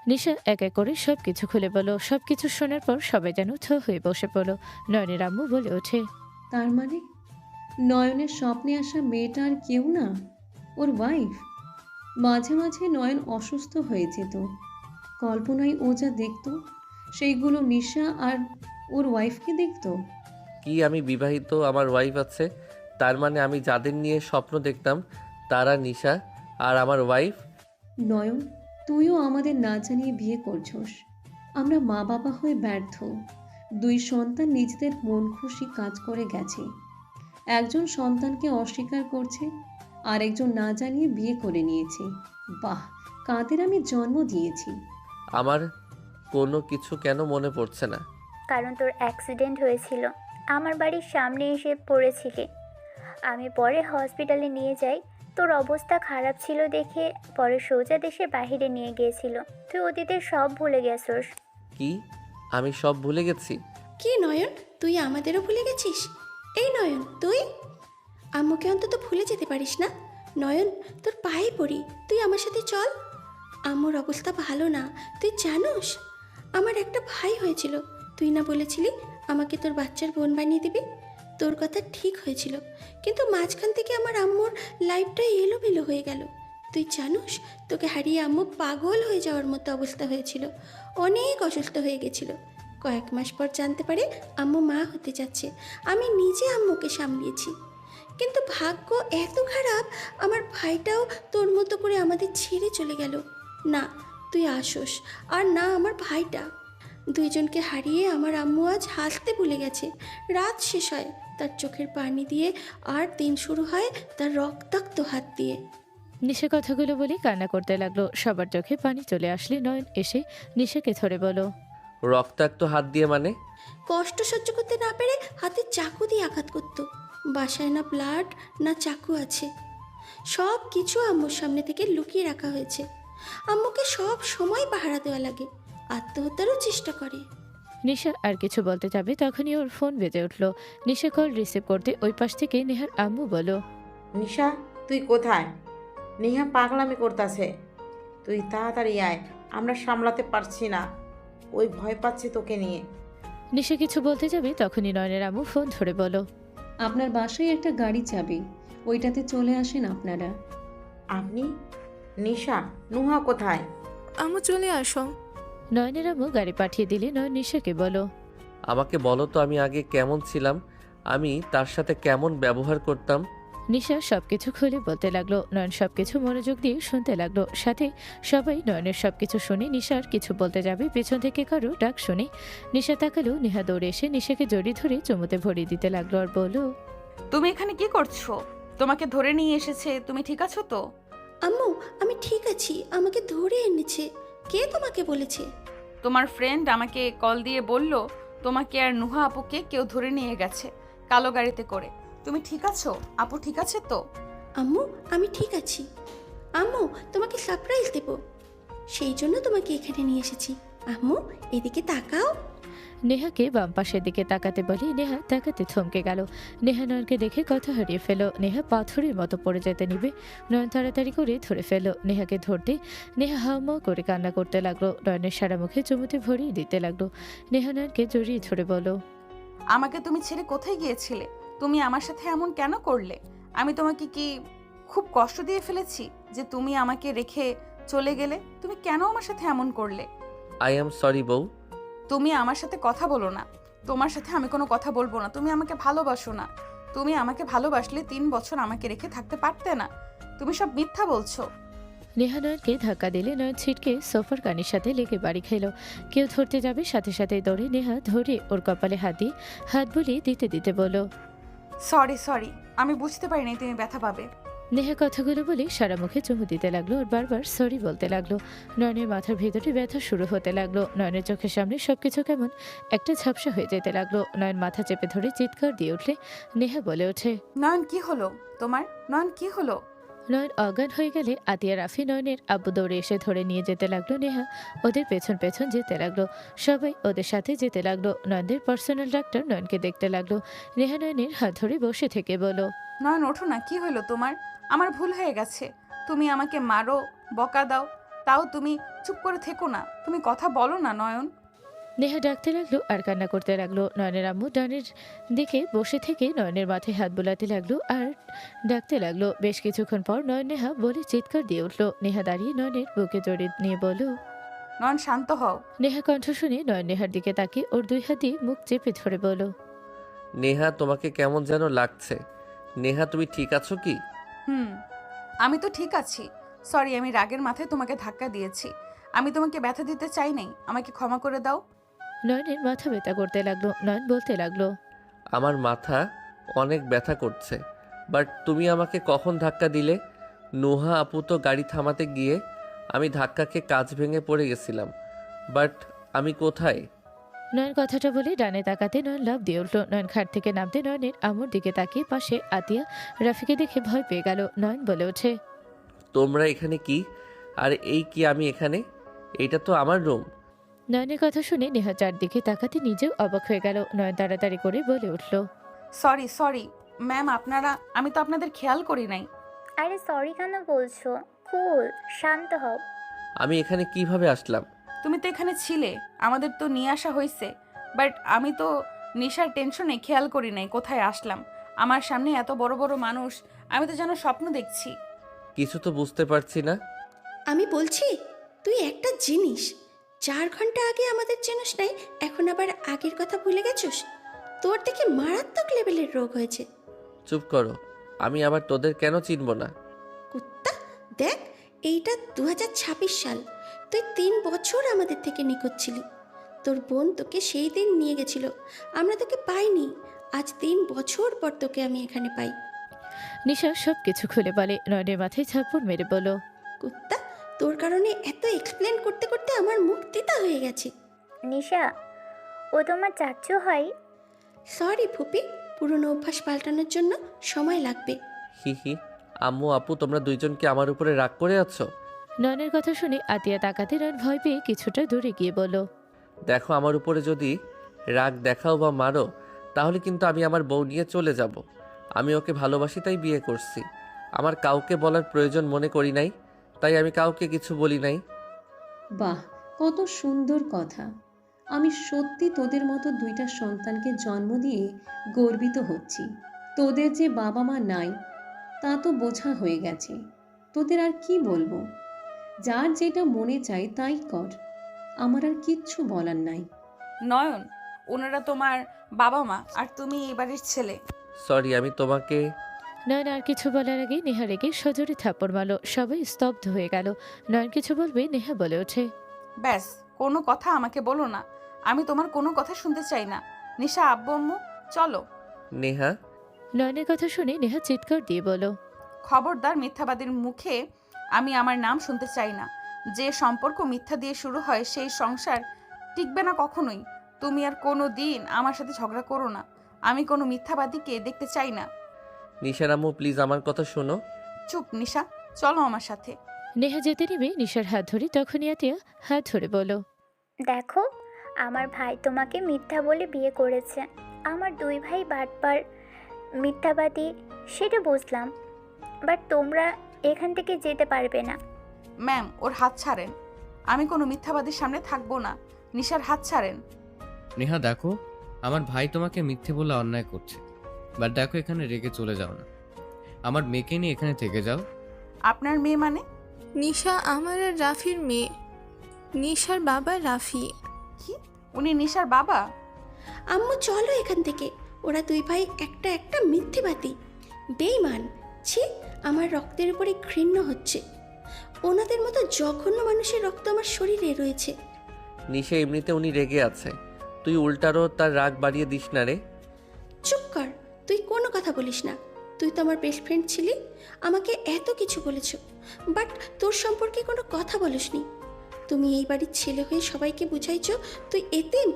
নিশা এক এক করে সবকিছু খুলে বলো। সবকিছু শোনার পর সবাই যেন থ হয়ে বসে পড়লো। নয়নের আম্মু বলে ওঠে, তার মানে নয়নের স্বপ্নে আসা মেয়েটা আর কেউ না, ওর ওয়াইফ। মাঝে মাঝে নয়ন অসুস্থ হয়ে যেত, কল্পনায় ও যা দেখতো সেইগুলো নিশা আর ওর ওয়াইফকে দেখতো। কি আমি বিবাহিত, আমার ওয়াইফ আছে? তার মানে আমি যাদের নিয়ে স্বপ্ন দেখতাম তারা নিশা আর আমার ওয়াইফ? নয়ন, তুইও আমাদের না জানিয়ে বিয়ে করছস। আমরা মা বাবা হয়ে ব্যর্থ। 2 সন্তান নিজেদের মন খুশি কাজ করে গেছে, একজন সন্তানকে অস্বীকার করছে, আর একজন না জানিয়ে বিয়ে করে নিয়েছে। বাহ, কাদের আমি জন্ম দিয়েছি। আমার কোনো কিছু কেন মনে পড়ছে না? কারণ তোর অ্যাক্সিডেন্ট হয়েছিল, আমার বাড়ির সামনে এসে পড়েছিলি। আমি পরে হসপিটালে নিয়ে যাই, তোর অবস্থা খারাপ ছিল দেখে পরে সোজা দেশে বাহিরে নিয়ে গিয়েছিল। তুই অতীতের সব ভুলে গেছস। কি আমি সব ভুলে গেছি? কি নয়ন, তুই আমাদেরও ভুলে গেছিস? এই নয়ন, তুই আম্মুকে অন্তত ভুলে যেতে পারিস না? নয়ন, তোর পায়ে পড়ি, তুই আমার সাথে চল। আম্মুর অবস্থা ভালো না, তুই জানোস? আমার একটা ভাই হয়েছিল, তুই না বলেছিলি আমাকে তোর বাচ্চার বোন বানিয়ে দিবি? তোর কথা ঠিক হয়েছিল, কিন্তু মাঝখান থেকে আমার আম্মুর লাইফটা এলোমেলো হয়ে গেল। তুই জানোস, তোকে হারিয়ে আম্মু পাগল হয়ে যাওয়ার মতো অবস্থা হয়েছিল, অনেক অসুস্থ হয়ে গেছিল। কয়েক মাস পর জানতে পারে আম্মু মা হতে যাচ্ছে। আমি নিজে আম্মুকে সামলিয়েছি, কিন্তু ভাগ্য এত খারাপ, আমার ভাইটাও তোর মতো করে আমাদের ছেড়ে চলে গেল। না তুই আসোস, আর না আমার ভাইটা। দুইজনকে হারিয়ে আমার আম্মু আজ হাসতে ভুলে গেছে। রাত শেষ হয় তার চোখের পানি দিয়ে, আর দিন শুরু হয় তার রক্তাক্ত হাত দিয়ে। নিশা কথাগুলো বলে কান্না করতে লাগলো। সবার চোখে পানি চলে আসলে নয়ন এসে নিশাকে ধরে বলো, রক্তাক্ত হাত দিয়ে মানে? কষ্ট সহ্য করতে না পেরে হাতে চাকু দিয়ে আঘাত করতো। বাসায় না ব্লাড না চাকু আছে, সব কিছু আম্মুর সামনে থেকে লুকিয়ে রাখা হয়েছে। আম্মুকে সব সময় পাহারা দেওয়া লাগে, আত্মহত্যারও চেষ্টা করে। নিশা আর কিছু বলতে যাবে তখনই ওর ফোন বেজে উঠলো। নিশা কল রিসিভ করতে ওই পাশ থেকে নেহার আম্মু বলো, নিশা তুই কোথায়? নেহা পাগলামি করতেছে, তুই তাড়াতাড়ি আয়, আমরা সামলাতে পারছি না, ওই ভয় পাচ্ছে তোকে নিয়ে। নিশা কিছু বলতে যাবে তখনই নয়নের আম্মু ফোন ধরে বলো, আপনার বাসায় একটা গাড়ি চাবি, ওইটাতে চলে আসেন আপনারা। আপনি? নিশা, নুহা কোথায়? আম্মু চলে আসো। নয়নের আম্মু গাড়ি পাঠিয়ে দিলে নয়ন নিশাকে বলো, আমাকে বলো তো আমি আগে কেমন ছিলাম, আমি তার সাথে কেমন ব্যবহার করতাম? নিশা সবকিছু খুলে বলতে লাগলো। নয়ন সবকিছু মনোযোগ দিয়ে শুনতে লাগলো। সাথে সবাই নয়নের সবকিছু শুনে নিশার কিছু বলতে যাবে পেছন থেকে কারো ডাক শুনে নিশা তাকালো। নেহা দৌড়ে এসে নিশাকে জড়িয়ে ধরে চুমুতে ভরিয়ে দিতে লাগলো আর বলল, তুমি এখানে কি করছো? তোমাকে ধরে নিয়ে এসেছে, তুমি ঠিক আছো তো? আম্মু আমি ঠিক আছি, আমাকে ধরে এনেছে। কে তোমাকে বলেছে? তোমার ফ্রেন্ড আমাকে কল দিয়ে বলল তোমাকে আর নুহা আপুকে কেউ ধরে নিয়ে গেছে কালো গাড়িতে করে। তুমি ঠিক আছো? আপু ঠিক আছে তো? আম্মু আমি ঠিক আছি। আম্মু তোমাকে সারপ্রাইজ দেব, সেই জন্য তোমাকে এখানে নিয়ে এসেছি। আম্মু এদিকে তাকাও। নেহাকে বাম পাশের দিকে তাকাতে বলি নেহা তাকাতে থমকে গেল। নেহা নয়নকে দেখে কথা হারিয়ে ফেলো। নেহা পাথরের মতো পড়ে যেতে নিবে, নয়ন তাড়াতাড়ি করে ধরে ফেলো। নেহাকে ধরতে নেহা হাওয়া করে কান্না করতে লাগলো। নয়নের সারা মুখে চুমুতে ভরিয়ে দিতে লাগলো। নেহা নয়নকে জড়িয়ে ধরে বলো, আমাকে তুমি ছেড়ে কোথায় গিয়েছিলে? তুমি আমার সাথে এমন কেন করলে? আমি তোমাকে কি খুব কষ্ট দিয়ে ফেলেছি যে তুমি আমাকে রেখে চলে গেলে? তুমি কেন আমার সাথে এমন করলে? আই এম সরি বউ। তুমি আমার সাথে কথা বলো না, তোমার সাথে আমি কোনো কথা বলবো না। তুমি আমাকে ভালোবাসো না। তুমি আমাকে ভালোবাসলে 3 বছর আমাকে রেখে থাকতে পারতে না। তুমি সব মিথ্যা বলছো। নেহা নয়নকে ধাক্কা দিলে নয়ন ছিটকে সোফার কানির সাথে লেগে বাড়ি খেলো। কেউ ধরতে যাবে সাথে সাথে দৌড়ে নেহা ধরে ওর কপালে হাত দিয়ে হাত বুলিয়ে দিতে দিতে বলো, সরি, আমি বুঝতে পারিনি তুমি ব্যথা পাবে। নেহা কথাগুলো বলে সারা মুখে চুমু দিতে লাগলো আর বারবার সরি বলতে লাগলো। নয়নের মাথার ভেতরে ব্যথা শুরু হতে লাগলো। নয়নের চোখের সামনে সবকিছু কেমন একটা ঝাপসা হয়ে যেতে লাগলো। নয়ন মাথা চেপে ধরে চিৎকার দিয়ে উঠলে নেহা বলে ওঠে, নয়ন কি হলো তোমার? নয়ন কি হলো? নয়ন অজ্ঞান হয়ে গেলে আতিয়া রাফি নয়নের আব্বু দৌড়ে এসে ধরে নিয়ে যেতে লাগলো। নেহা ওদের পেছন পেছন যেতে লাগলো। সবাই ওদের সাথে যেতে লাগলো। নয়নদের পার্সোনাল ডাক্তার নয়নকে দেখতে লাগলো। নেহা নয়নের হাত ধরে বসে থেকে বলো, নয়ন ওঠো না, কি হলো তোমার? আমার ভুল হয়ে গেছে। তুমি আমাকে মারো, বকা দাও, তাও তুমি চুপ করে থেকো না। তুমি কথা বলো না নয়ন। নেহা ডাকতে লাগলো আর কান্না করতে লাগলো। নয়নের আম্মু ডানের দিকে বসে থেকে নয়নের মাথায় হাত বোলাতে লাগলো আর ডাকতে লাগলো। বেশ কিছুক্ষণ পর নয়ন নেহা বলে চিৎকার দিয়ে উঠলো। নেহা দাঁড়িয়ে নয়নের বুকে জড়িয়ে নিয়ে বলল, নয়ন শান্ত হও। নেহা কণ্ঠ শুনে নয়ন নেহার দিকে তাকিয়ে ওর 2 হাত দিয়ে মুখ চেপে ধরে বলল, নেহা তোমাকে কেমন যেন লাগছে। নেহা তুমি ঠিক আছো কি? আমি তো ঠিক আছি। সরি, আমি রাগের মাথায় তোমাকে ধাক্কা দিয়েছি। আমি তোমাকে ব্যথা দিতে চাই নাই, আমাকে ক্ষমা করে দাও। নয়নের মাথা ব্যথা করতে লাগলো। নয়ন বলতে লাগলো, আমার মাথা অনেক ব্যথা করছে, বাট তুমি আমাকে কখন ধাক্কা দিলে? নুহা আপু তো গাড়ি থামাতে গিয়ে আমি ধাক্কা খেয়ে কাঁচ ভেঙে পড়ে গেছিলাম, বাট আমি কোথায়? নয়ন কথাটা বলে ডানে তাকাতে নয়ন লাফ দিয়ে উঠলো। নয়ন খাট থেকে নামতে নয়নের আম্মুর দিকে তাকিয়ে পাশে আতিয়া রাফিকে দেখে ভয় পেয়ে গেল। নয়ন বলে ওঠে, তোমরা এখানে কি? আর এই কি আমি এখানে? এটা তো আমার রুম। নয়নের কথা শুনে নেহা চারদিকে তাকাতে নিজেও অবাক হয়ে গেল। নয়ন তাড়াতাড়ি করে বলে উঠল, সরি ম্যাম, আমি তো আপনাদের খেয়াল করি নাই। আরে সরি কেন বলছো? কুল, শান্ত হও। আমি এখানে কিভাবে আসলাম? তুমি তো এখানে ছিলে, আমাদের তো নিয়ে আসা হয়েছে, বাট আমি তো নেশার টেনশনে খেয়াল করি নাই কোথায় আসলাম। আমার সামনে এত বড় বড় মানুষ, আমি তো যেন স্বপ্ন দেখছি। কিছু তো বুঝতে পারছি না। আমি বলছি তুই একটা জিনিস, 4 ঘন্টা আগে আমাদের চেনস নাই, এখন আবার আগের কথা ভুলে গেছোস? তোর দেখে মারাত্মক লেভেলের রোগ হয়েছে। চুপ করো, আমি আবার তোদের কেন চিনব না? কুত্তা, দেখ, এইটা 2026 সাল। তুই 3 বছর আমাদের থেকে নিখোঁজ ছিলি। তোর বোন তোকে সেই দিন নিয়ে গেছিল, আমরা তোকে পাইনি। আজ 3 বছর পর তোকে আমি এখানে পাই। নিশা সব কিছু খুলে বলে। নয়নের মাথায় ঝাপড় মেরে বলল, কুত্তা, তোর কারণে এত এক্সপ্লেন করতে করতে আমার মুখ তিতা হয়ে গেছে। নিশা, ও তোমার চাচ্চু হয়? সরি ফুপি, পুরনো অভ্যাস পাল্টানোর জন্য সময় লাগবে। হি হি, আম্মু আপু তোমরা দুইজন কি আমার উপরে রাগ করে আছো? নয়নের কথা শুনে আতিয়া তাকাতে নয়ন ভয় পেয়ে কিছুটা দূরে গিয়ে বলল, দেখো, আমার উপরে যদি রাগ দেখাও বা মারো, তাহলে কিন্তু আমি আমার বউ নিয়ে চলে যাব। আমি ওকে ভালোবাসি, তাই বিয়ে করছি। আমার কাউকে বলার প্রয়োজন মনে করি নাই, তাই আমি কাউকে কিছু বলি নাই। বাহ, কত সুন্দর কথা। আমি সত্যি তোদের মতো 2টা সন্তানকে জন্ম দিয়ে গর্বিত হচ্ছি। তোদের যে বাবা মা নাই তা তো বোঝা হয়ে গেছে। তোদের আর কি বলবো? যার যেটা মনে চায় তাই কর, আমার আর কিচ্ছু বলার নাই। নয়ন, ওনারা তোমার বাবা মা আর তুমি এই বাড়ির ছেলে। সরি, আমি তোমাকে... নয়ন আর কিছু বলার আগে নেহা রেগে সজোরে থাপ্পড় মারল। সবাই স্তব্ধ হয়ে গেল। নয়ন কিছু বলবে, নেহা বলে ওঠে, ব্যাস, কোনো কথা আমাকে বলো না। আমি তোমার কোনো কথা শুনতে চাই না। নিশা, আব্বু আম্মু, চলো। নেহা, নয়নের কথা শুনে নেহা চিৎকার দিয়ে বলল, খবরদার, মিথ্যাবাদীর মুখে আমি আমার নাম শুনতে চাই না। যে সম্পর্ক মিথ্যা দিয়ে শুরু হয় সেই সংসার টিকবে না কখনোই। তুমি আর কোনো দিন আমার সাথে ঝগড়া করো না। আমি কোনো মিথ্যাবাদীকে দেখতে চাই না। নিশার আম্মু প্লিজ আমার কথা শোনো। চুপ নিশা, চলো আমার সাথে। নেহা যেতে নেবে নিশার হাত ধরে, তখনই আতিয়া হাত ধরে বলল, দেখো, আমার ভাই তোমাকে মিথ্যা বলে বিয়ে করেছে। আমার 2 ভাই বাটপার, মিথ্যাবাদী, সেটা বুঝলাম, বাট তোমরা এখান থেকে যেতে পারবে না। ম্যাম, ওর হাত ছাড়েন। আমি কোনো মিথ্যাবাদীর সামনে থাকবো না। নিশার হাত ছাড়েন। নেহা দেখো, আমার ভাই তোমাকে মিথ্যে বলে অন্যায় করছে, বাট দেখো এখানে রেগে চলে যাও না। আমার মেয়েকে নিয়ে এখানে থেকে যাও। আপনার মেয়ে মানে? নিশা আমার আর রাফির মেয়ে। নিশার বাবা রাফি। কি? উনি নিশার বাবা? আম্মু চলো এখান থেকে। ওরা 2 ভাই একটা একটা মিথ্যেবাদী, বেঈমান। ছি, আমার রক্তের উপরে ঘৃণ্য হচ্ছে। ওনাদের মতো জঘন্য মানুষের রক্ত আমার শরীরে রয়েছে। নিশা এমনিতে উনি রেগে আছে, তুই উল্টারও তার রাগ বাড়িয়ে দিস না রে। চুপ কর, তুই কোনো কথা বলিস না। তুই তো আমার বেস্ট ফ্রেন্ড ছিলি, আমাকে এত কিছু বলেছ, বাট তোর সম্পর্কে কোনো কথা বলিসনি। তুমি এই বাড়ির ছেলে হয়ে সবাইকে বুঝাইছ তুই এতিম।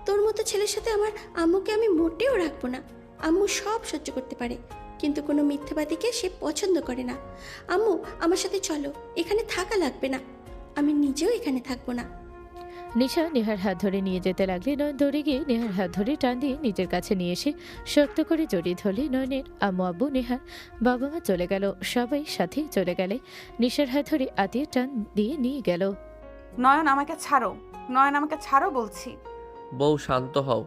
তোর মতো ছেলের সাথে আমার আম্মুকে আমি মোটেও রাখবো না। আম্মু সব সহ্য করতে পারে, কিন্তু কোনো মিথ্যাবাদীকে সে পছন্দ করে না। আম্মু, আমার সাথে চলো, এখানে থাকা লাগবে না। আমি নিজেও এখানে থাকবো না। নিশা নেহার হাত ধরে নিয়ে যেতে লাগলে নয়ন দৌড়ে গিয়ে নেহার হাত ধরে টান দিয়ে নিজের কাছে নিয়ে এসে শক্ত করে জড়িয়ে ধরলে নয়নের আম্মু আব্বু নেহার বাবা মা চলে গেল। সবাই সাথে চলে গেলে নিশার হাত ধরে আতিয়ে টান দিয়ে নিয়ে গেল। নয়ন, আমাকে ছাড়ো। নয়ন, আমাকে ছাড়ো বলছি। বউ শান্ত হও,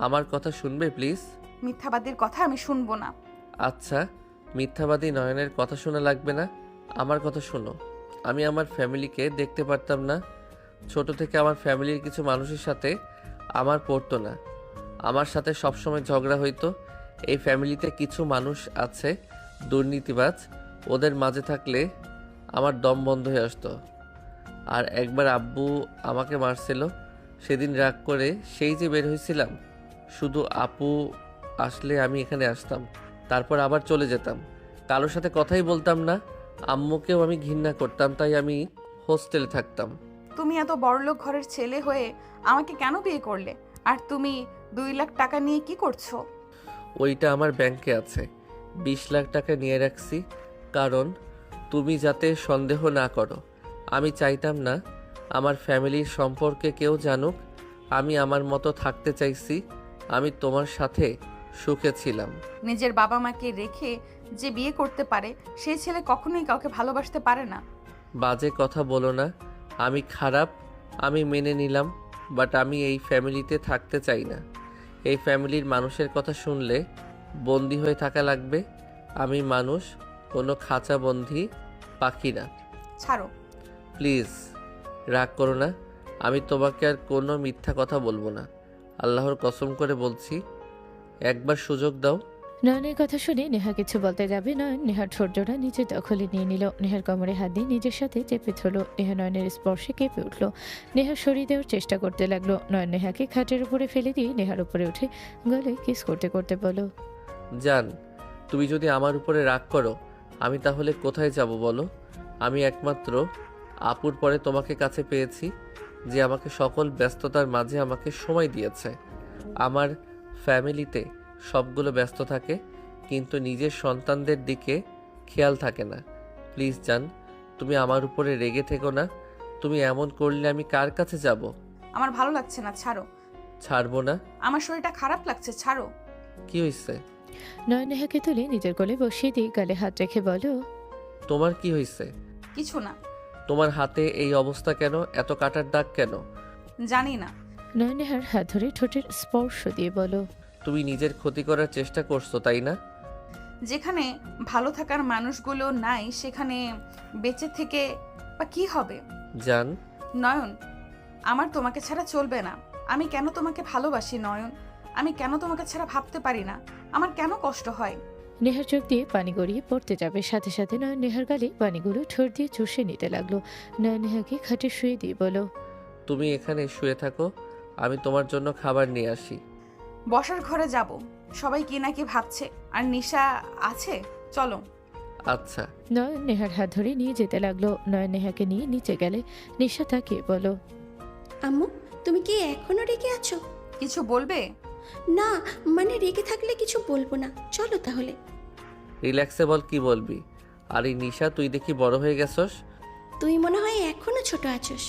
আমার কথা শুনবে প্লিজ? মিথ্যাবাদীর কথা আমি শুনবো না। আচ্ছা, মিথ্যাবাদী নয়নের কথা শোনা লাগবে না, আমার কথা শোনো। আমি আমার ফ্যামিলিকে দেখতে পারতাম না। ছোট থেকে আমার ফ্যামিলির কিছু মানুষের সাথে আমার পড়তো না, আমার সাথে সবসময় ঝগড়া হইতো। এই ফ্যামিলিতে কিছু মানুষ আছে দুর্নীতিবাজ, ওদের মাঝে থাকলে আমার দম বন্ধ হয়ে আসতো। আর একবার আব্বু আমাকে মারছিল, সেদিন রাগ করে সেই যে বের হয়েছিলাম, শুধু আপু আসলে আমি এখানে আসতাম, তারপর আবার চলে যেতাম। কারোর সাথে কথাই বলতাম না। আম্মুকেও আমি ঘৃণা করতাম, তাই আমি হোস্টেলে থাকতাম। তুমি এত বড়লোক ঘরের ছেলে হয়ে আমাকে কেন বিয়ে করলে? আর তুমি 2 লাখ টাকা নিয়ে কি করছো? ওইটা আমার ব্যাংকে আছে। 20 লাখ টাকা নিয়ে রাখছি, কারণ তুমি যাতে সন্দেহ না করো। আমি চাইতাম না আমার ফ্যামিলির সম্পর্কে কেউ জানুক। আমি আমার মতো থাকতে চাইছি। আমি তোমার সাথে সুখে ছিলাম। নিজের বাবা মাকে রেখে যে বিয়ে করতে পারে সেই ছেলে কখনোই কাউকে ভালোবাসতে পারে না। বাজে কথা বলো না। আমি খারাপ, আমি মেনে নিলাম, বাট আমি এই ফ্যামিলিতে থাকতে চাই না। এই ফ্যামিলির মানুষের কথা শুনলে বন্দি হয়ে থাকা লাগবে। আমি মানুষ, কোনো খাঁচাবন্দি পাখি না। ছাড়ো। প্লিজ রাগ করো না। আমি তোমাকে আর কোনো মিথ্যা কথা বলবো না। আল্লাহর কসম করে বলছি, একবার সুযোগ দাও। নয়নের কথা শুনে নেহা কিছু বলতে যাবে, নয়ন নেহার ঠোঁটজোড়া নিজের দখলে নিয়ে নিল। নেহার কোমরে হাত দিয়ে নিজের সাথে চেপে ধরল। নেহা নয়নের স্পর্শে কেঁপে উঠল। নেহা সরিয়ে দেওয়ার চেষ্টা করতে লাগলো। নয়ন নেহাকে খাটের উপরে ফেলে দিয়ে নেহার উপরে উঠে গলায় কিস করতে করতে বলল, জান, তুমি যদি আমার উপরে রাগ করো, আমি তাহলে কোথায় যাব বলো? আমি একমাত্র আপুর পরে তোমাকে কাছে পেয়েছি, যে আমাকে সকল ব্যস্ততার মাঝে আমাকে সময় দিয়েছে। আমার ফ্যামিলিতে সবগুলো ব্যস্ত থাকে, কিন্তু নিজের সন্তানদের দিকে খেয়াল থাকে না। প্লিজ জান, তুমি আমার উপরে রেগে থেকো না। তুমি এমন করলে আমি কার কাছে যাব? আমার ভালো লাগছে না, ছাড়ো। ছাড়বো না। আমার শরীরটা খারাপ লাগছে, ছাড়ো। কি হয়েছে? নয়ন নেহাকে তুলে নিজের কোলে বসিয়ে দিয়ে গালে হাত রেখে বলো, তোমার কি হয়েছে? কিছু না। তোমার হাতে এই অবস্থা কেন? এত কাটার দাগ কেন? জানি না। নয়ন নেহার হাত ধরে ঠোঁটের স্পর্শ দিয়ে বলো, তুমি নিজের ক্ষতি করার চেষ্টা করছো, তাই না? যেখানে ভালো থাকার মানুষগুলো নাই, সেখানে বেঁচে থেকে বা কি হবে? জান, নয়ন, আমার তোমাকে ছাড়া চলবে না। আমি কেন তোমাকে ভালোবাসি নয়ন? আমি কেন তোমাকে ছাড়া ভাবতে পারি না? আমার কেন কষ্ট হয়? নেহার চোখ দিয়ে পানি গড়িয়ে পড়তে যাবে, সাথে সাথে নয়ন নেহার গালে পানিগুলো ঠোঁট দিয়ে চুষে নিতে লাগলো। নয়ন নেহাকে খাটে শুয়ে দিয়ে বলো, তুমি এখানে শুয়ে থাকো, আমি তোমার জন্য খাবার নিয়ে আসি। বসার ঘরে যাব। সবাই কি না কি ভাবছে। আর নিশা আছে, চলো। আচ্ছা। নয়ন নেহার হাত ধরে নিয়ে যেতে লাগলো। নয়ন নেহাকে নিয়ে নিচে গেলে নিশা তাকিয়ে বলো, আম্মু, তুমি কি এখনো রেগে আছো? কিছু বলবে? না, মানে রেগে থাকলে কিছু বলবো না, চলো তাহলে। রিল্যাক্সে বল, কি বলবি? আর এই নিশা, তুই দেখি বড় হয়ে গেছস। তুই মনে হয় এখনো ছোট আছোস।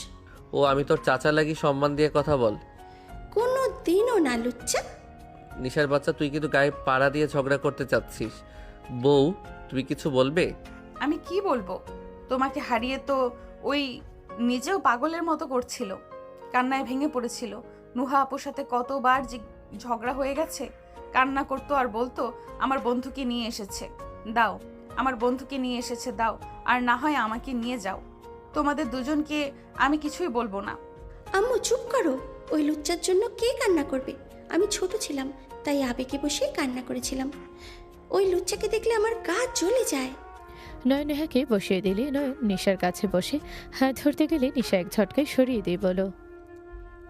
ও, আমি তোর চাচা লাগি, সম্মান দিয়ে কথা বল। কোনো দিনও না, লুচ্চা। নিশার বাচ্চা, তুই কিন্তু গায়ে পাড়া দিয়ে ঝগড়া করতে চাচ্ছিস। বউ, তুমি কিছু বলবে? আমি কি বলবো? তোমাকে হারিয়ে তো ওই নিজেও পাগলের মতো করছিল, কান্নায় ভেঙে পড়েছিল। নুহা আপুর সাথে কতবার যে ঝগড়া হয়ে গেছে। কান্না করতো আর বলতো আমার বন্ধুকে নিয়ে এসেছে, দাও। আমার বন্ধুকে নিয়ে এসেছে, দাও। আর না হয় আমাকে নিয়ে যাও। তোমাদের দুজনকে আমি কিছুই বলবো না। আম্মু চুপ করো। ওই লুচ্চার জন্য কে কান্না করবে? আমি ছোট ছিলাম, তাই আবেগে বসে কান্না করেছিলাম। ওই লুচ্চাকে দেখলে আমার গা জ্বলে যায়। নয়ন নেহাকে বসিয়ে দিলে নয়ন নিশার কাছে বসে হাত ধরতে গেলে নিশা এক ঝটকায় সরিয়ে দিয়ে বলো,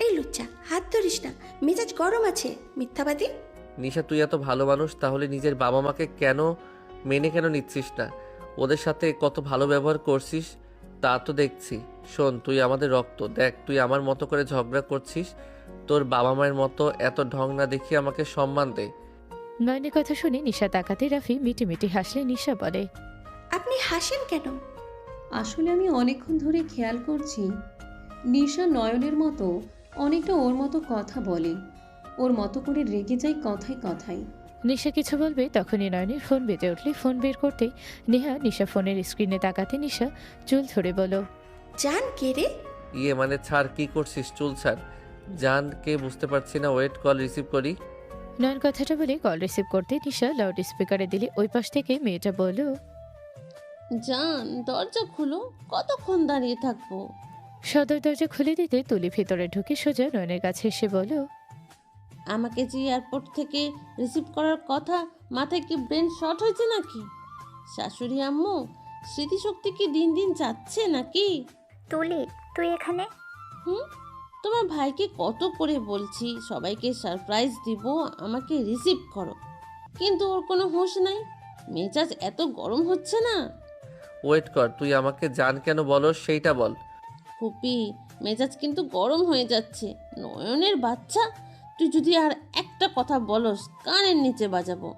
এই লুচ্চা, হাত ধরিস না, মেজাজ গরম আছে, মিথ্যাবাদী। নিশা, তুই এত ভালো মানুষ, তাহলে নিজের বাবা মাকে কেন কেন নিচ্ছিস না? ওদের সাথে কত ভালো ব্যবহার করছিস তা তো দেখছি। শোন, তুই আমাদের রক্ত। দেখ, তুই আমার মতো করে ঝগড়া করছিস, তোর বাবা মায়ের মতো এত ঢং না দেখিয়ে আমাকে সম্মান দে। নয়নের কথা শুনে নিশা তাকাতে রাফি মিটি মিটি হাসলে নিশা বলে, আপনি হাসেন কেন? আসলে আমি অনেকক্ষণ ধরে খেয়াল করছি নিশা নয়নের মতো অনেকটা ওর মতো কথা বলে, ওর মতো করে রেগে যায় কথায় কথায়। নিশা কিছু বলবে তখনই নয়নের ফোন বেজে উঠলে ফোন বের করতে নেহা নিশা ফোনের স্ক্রিনে তাকাতে নিশা চুল ধরে বলো, জান কে রে? ইয়ে মানে ছাড়, কি করছিস? চুল ছাড়। জান কে বুঝতে পারছি না, ওয়েট, কল রিসিভ করি। নয়ন কথাটা বলে কল রিসিভ করতে নিশা লাউড স্পিকারে দিলে ওই পাশ থেকে মেয়েটা বলল, জান, দরজা খুলো, কতক্ষণ দাঁড়িয়ে থাকবো? সদর দরজা খুলে দিতে তুলি ভেতরে ঢুকে সোজা নয়নের কাছে এসে বলো, আমাকে যে এয়ারপোর্ট থেকে রিসিভ করার কথা, মাথায় কি ব্রেন শর্ট হয়েছে নাকি? শাশুড়ি আম্মু, স্মৃতিশক্তি কি দিন দিন যাচ্ছে নাকি? তুলি, তুই এখানে? তোমার ভাইকে কত করে বলছি সবাইকে সারপ্রাইজ দিব, আমাকে রিসিভ করো, কিন্তু ওর কোনো হুঁশ নাই। মেজাজ এত গরম হচ্ছে না। ওয়েট কর, তুই আমাকে জান কেন বলো সেইটা বল। ফুপি, মেজাজ কিন্তু গরম হয়ে যাচ্ছে। নয়নের বাচ্চা, তুই যদি আর একটা কথা বলস কানের নিচে বাজাবো।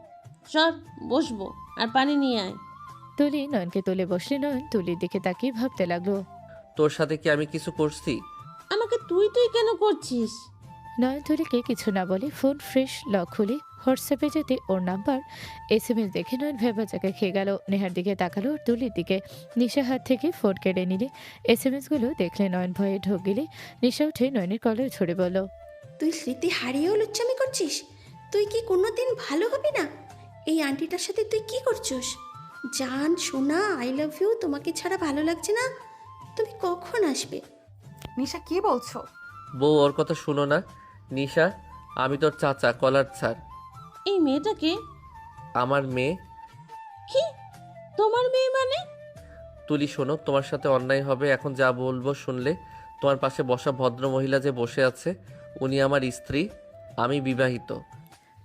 সর, বসবো, আর পানি নিয়ে আয়। তুলি নয়নকে তুলে বসলে নয়ন তুলির দিকে তাকিয়ে ভাবতে লাগলো, তোর সাথে কি আমি কিছু করছি? আমাকে তুই তুই কেন করছিস? নয়ন তুলিকে কিছু না বলে ফোন ফ্রেশ লক খুলে হোয়াটসঅ্যাপে যেতে ওর নাম্বার SMS দেখে নয়ন ভেবাচাকে খেয়ে গেল। নেহার দিকে তাকালো আর তুলির দিকে। নিশা হাত থেকে ফোন কেড়ে নিলে SMS গুলো দেখলে নয়ন ভয়ে ঢোক গেলে নিশা উঠে নয়নের কলার ধরে বলল, তুই স্মৃতি হারিয়েও লুচ্চামি করছিস? তুই কি কোনোদিন ভালো হবি না? এই আন্টিটার সাথে তুই কি করছিস? জান সোনা, আই লাভ ইউ, তোমাকে ছাড়া ভালো লাগছে না? তুমি কখন আসবে? নিশা কি বলছো? বউ, ওর কথা শুনো না। নিশা, আমি তোর চাচা, কলার ছাড়। এই মেয়েটাকে আমার মেয়ে। কি? তোমার মেয়ে মানে? তুলি শোনো, তোমার সাথে অন্যায় হবে এখন যা বলবো শুনলে। তোমার পাশে বসা ভদ্র মহিলা যে বসে আছে, উনি আমার স্ত্রী, আমি বিবাহিত।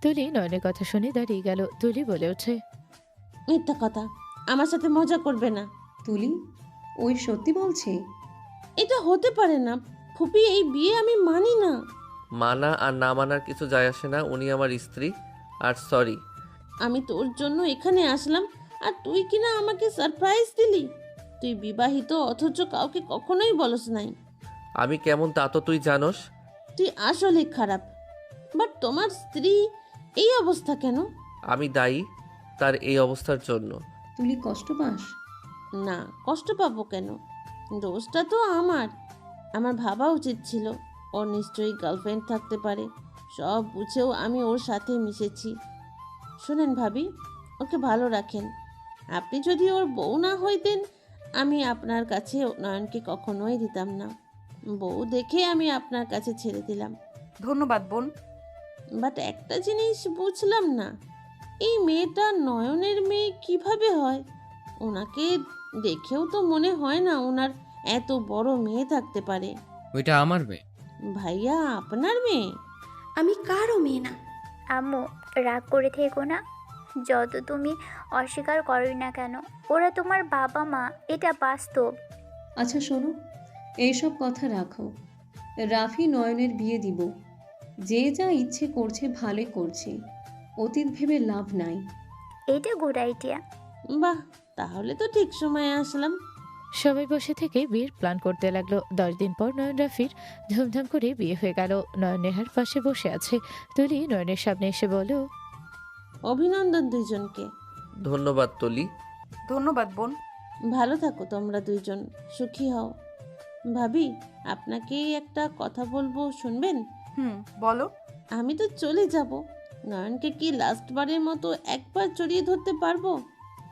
তুলি নয়নের কথা শুনে দাঁড়িয়ে গেল। তুলি বলে ওঠে, মিথ্যা কথা, আমার সাথে মজা করবে না। তুলি, ওই সত্যি বলছে? এটা হতে পারে না ফুপি, এই বিয়ে আমি মানি না। মানা আর না মানার কিছু যায় আসে না, উনি আমার স্ত্রী। আর সরি। আমি তোর জন্য এখানে আসলাম আর তুই কিনা আমাকে সারপ্রাইজ দিলি। তুই বিবাহিত অথচ কাউকে কখনোই বলস নাই। আমি কেমন তা তো তুই জানোস। তুই আসলে খারাপ। বাট তোমার স্ত্রী এই অবস্থা কেন? আমি দায়ী তার এই অবস্থার জন্য। তুলি, কষ্ট পাস? না, কষ্ট পাবো কেন? দোষটা তো আমার। আমার ভাবা উচিত ছিল ওর নিশ্চয়ই গার্লফ্রেন্ড থাকতে পারে। সব বুঝেও আমি ওর সাথে মিশেছি। শোনেন ভাবি, ওকে ভালো রাখেন। আপনি যদি ওর বউ না হইতেন, আমি আপনার কাছে নয়নকে কখনোই দিতাম না। বউ দেখে আমি আপনার কাছে ছেড়ে দিলাম। ধন্যবাদ বোন। বাট একটা জিনিস বুঝলাম না, এই মেয়েটা নয়নের মেয়ে কিভাবে হয়? ওনাকে দেখেও তো মনে হয় না ওনার এত বড় মেয়ে থাকতে পারে। ওইটা আমার মেয়ে। ভাইয়া, আপনার মেয়ে? আমি কারও মেয়ে না। আম্মু, রাগ করে থেকো না। যত তুমি অস্বীকার করোই না কেন, ওরা তোমার বাবা মা, এটা বাস্তব। আচ্ছা শোনো, এইসব কথা রাখো। রাফি নয়নের বিয়ে দিব। যে যা ইচ্ছে করছে ভালোই করছে, অতীত ভেবে লাভ নাই। এটা গুড আইডিয়া। বাহ, তাহলে তো ঠিক সময়ে আসলাম। সবাই বসে থেকে বিয়ের প্ল্যান করতে লাগলো। 10 দিন পর নয়ন রাফির ধুমধাম করে বিয়ে হয়ে গেল। নয়ন নেহার পাশে বসে আছে। তুলি নয়নের সামনে এসে বলল, অভিনন্দন দুইজনকে। ধন্যবাদ তুলি। ধন্যবাদ বোন। ভালো থাকো তোমরা দুইজন, সুখী হও। ভাবি, আপনাকে একটা কথা বলবো, শুনবেন? বলো। আমি তো চলে যাব, নয়নকে কি লাস্টবারের মতো একবার জড়িয়ে ধরতে পারবো?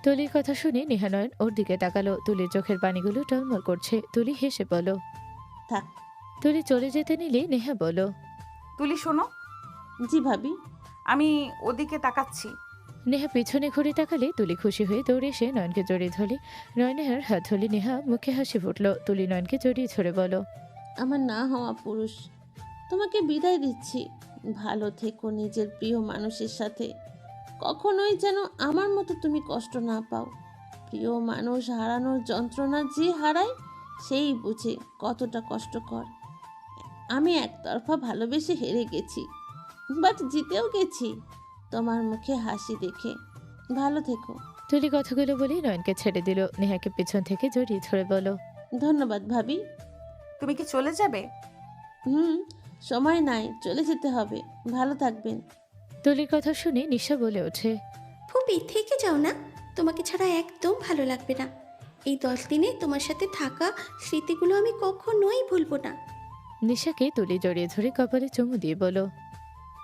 তুলির কথা শুনে নেহা নয়ন ওর দিকে তাকালো। তুলির চোখের পানিগুলো টলমল করছে। তুলি হেসে বলল, থাক। তুলি চলে যেতে নিলে নেহা বলল, তুলি শোনো। জি ভাবি। আমি ওদিকে তাকাচ্ছি। নেহা পিছনে ঘুরে তাকালে তুলি খুশি হয়ে দৌড়ে এসে নয়নকে জড়িয়ে ধরে। নয়নের হাত ধরে নেহা মুখে হাসি ফুটল। তুলি নয়নকে জড়িয়ে ধরে বলল, আমার না হওয়া পুরুষ, তোমাকে বিদায় দিচ্ছি। ভালো থেকো নিজের প্রিয় মানুষের সাথে। কখনোই যেন আমার মতো তুমি কষ্ট না পাও। প্রিয় মানুষ হারানোর যন্ত্রণা যে হারায় সেই বুঝে কতটা কষ্টকর। আমি একতরফা ভালোবেসে হেরে গেছি, বাট জিতেও গেছি তোমার মুখে হাসি দেখে। ভালো থেকো। তুলি কথাগুলো বলে নয়নকে ছেড়ে দিল। নেহাকে পিছন থেকে জড়িয়ে ধরে বলল, ধন্যবাদ ভাবি। তুমি কি চলে যাবে? সময় নাই, চলে যেতে হবে। ভালো থাকবেন। তুলির কথা শুনে নিশা বলে ওঠে, ফুপি থেকে যাও না, তোমাকে ছাড়া একদম ভালো লাগবে না। এই 10 দিনে তোমার সাথে থাকা স্মৃতিগুলো আমি কখনোই ভুলবো না। নিশাকে তুলি জড়িয়ে ধরে কপালে চুমু দিয়ে বলল,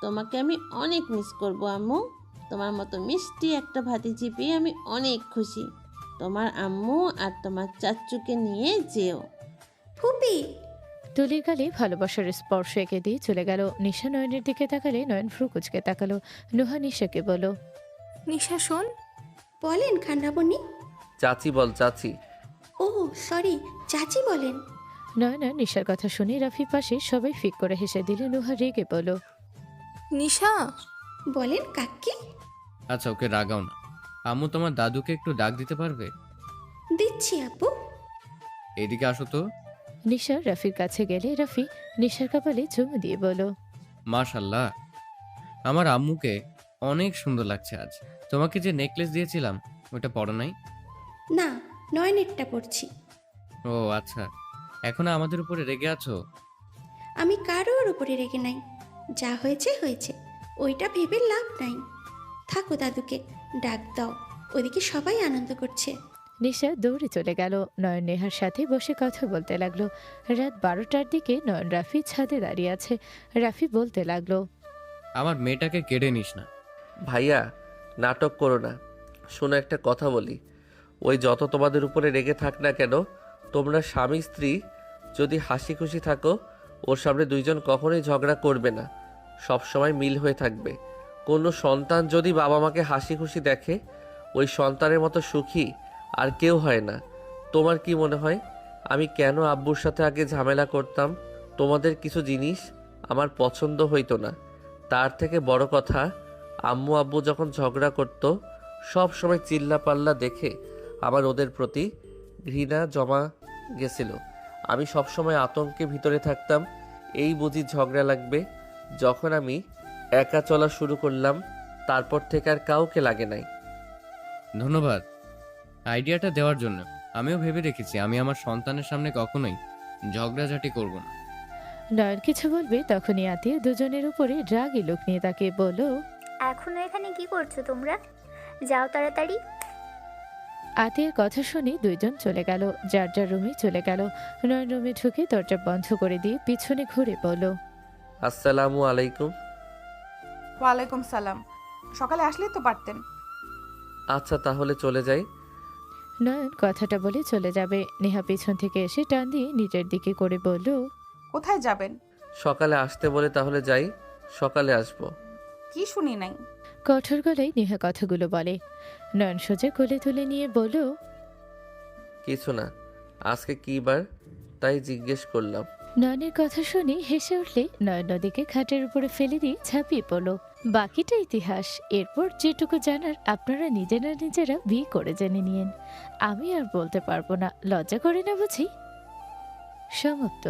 তোমাকে আমি অনেক মিস করব আম্মু। তোমার মতো মিষ্টি একটা ভাতিজি পেয়ে আমি অনেক খুশি। তোমার আম্মু আর তোমার চাচ্চুকে নিয়ে যেও। ফুপি। তুলির গালে ভালোবাসার স্পর্শ এঁকে দিয়ে চলে গেল। নিশা নয়নের দিকে তাকালে নয়ন ভ্রু কুচকে তাকালো। নুহা নিশাকে বলল, নিশা শোন। বলেন খান্ডাবনি। চাচি বল, চাচি। ও সরি, চাচি বলেন। নয়না নিশার কথা শুনে রাফির পাশে সবাই ফিক করে হেসে দিলে। নুহা রেগে বলল, নিশা। বলেন কাকি। আচ্ছা, ওকে রাগাও না। আম্মু, তোমার দাদুকে একটু ডাক দিতে পারবে? দিচ্ছি আপু। এদিকে আসো তো। নিশা রাফির কাছে গেলে রাফি নিশার কপালে চুমু দিয়ে বলল, মাশাল্লাহ, আমার আম্মুকে অনেক সুন্দর লাগছে আজ। তোমাকে যে নেকলেস দিয়েছিলাম ওটা পরো নাই? না, নয়নেরটা পড়ছি। ও আচ্ছা, এখন আমাদের উপরে রেগে আছো? আমি কারোর উপরে রেগে নাই। যা হয়েছে হয়েছে, ওইটা ভেবে লাভ নাই। থাকো, দাদুকে ডাক দাও, ওদিকে সবাই আনন্দ করছে। নিশা দৌড়ে চলে গেল। নয়ন নেহার সাথে বসে কথা বলতে লাগলো। রাত 12টার দিকে নয়ন রাফি ছাদে দাঁড়িয়ে আছে। রাফি বলতে লাগলো, আমার মেয়েটাকে কেড়ে নিস না। ভাইয়া, নাটক করো না। শোনো, একটা কথা বলি। ওই যত তোমাদের উপরে রেগে থাক না কেন, তোমরা স্বামী স্ত্রী যদি হাসি খুশি থাকো, ওর সামনে দুইজন কখনোই ঝগড়া করবে না, সব সময় মিল হয়ে থাকবে। কোনো সন্তান যদি বাবা মাকে হাসি খুশি দেখে, ওই সন্তানের মতো সুখী আর কেউ হয় না। তোমার কি মনে হয় আমি কেন আব্বুর সাথে আগে ঝামেলা করতাম? তোমাদের কিছু জিনিস আমার পছন্দ হইতো না। তার থেকে বড় কথা, আম্মু আব্বু যখন ঝগড়া করতো সব সময় চিল্লা পাল্লা দেখে আমার ওদের প্রতি ঘৃণা জমা গেছিল। আমি সব সময় আতঙ্কে ভিতরে থাকতাম, এই বুঝি ঝগড়া লাগবে। যখন আমি একা চলা শুরু করলাম, তারপর থেকে আর কাউকে লাগে নাই। ধন্যবাদ আইডিয়াটা দেওয়ার জন্য। আমিও ভেবে রেখেছি আমি আমার সন্তানের সামনে কখনোই ঝগড়াঝাটি করব না। নয়ন কিছু বলবে তখনই আতিয়া দুজনের উপরে রাগী লোক নিয়ে তাকে বলল, এখনো এখানে কি করছো তোমরা? যাও তাড়াতাড়ি। আতিয়ার কথা শুনে দুইজন চলে গেল, যার যার রুমে চলে গেল। নয়ন রুমে ঢুকে দরজা বন্ধ করে দিয়ে পিছনে ঘুরে বলল, আসসালামু আলাইকুম। ওয়ালাইকুম সালাম। সকালে আসলেই তো পারতেন। আচ্ছা তাহলে চলে যাই। নয়ন কথাটা বলে চলে যাবে। নেহা পিছন থেকে এসে টান দিয়ে নিজের দিকে করে বলল, কোথায় যাবেন? সকালে আসতে বলে তাহলে যাই। সকালে আসবো। কি শুনি নাই? কঠোর গলায় নেহা কথাগুলো বলে। নয়ন সোজা কোলে তুলে নিয়ে বলল, কিছু না, আজকে কি বার তাই জিজ্ঞেস করলাম। নয়নের কথা শুনে হেসে উঠলে নয়ন নদীকে খাটের উপরে ফেলে দিয়ে ঝাঁপিয়ে পড়ল। বাকিটা ইতিহাস। এরপর যেটুকু জানার আপনারা নিজেরা বিয়ে করে জেনে নিয়েন। আমি আর বলতে পারবো না, লজ্জা করে না বুঝি? সমাপ্ত।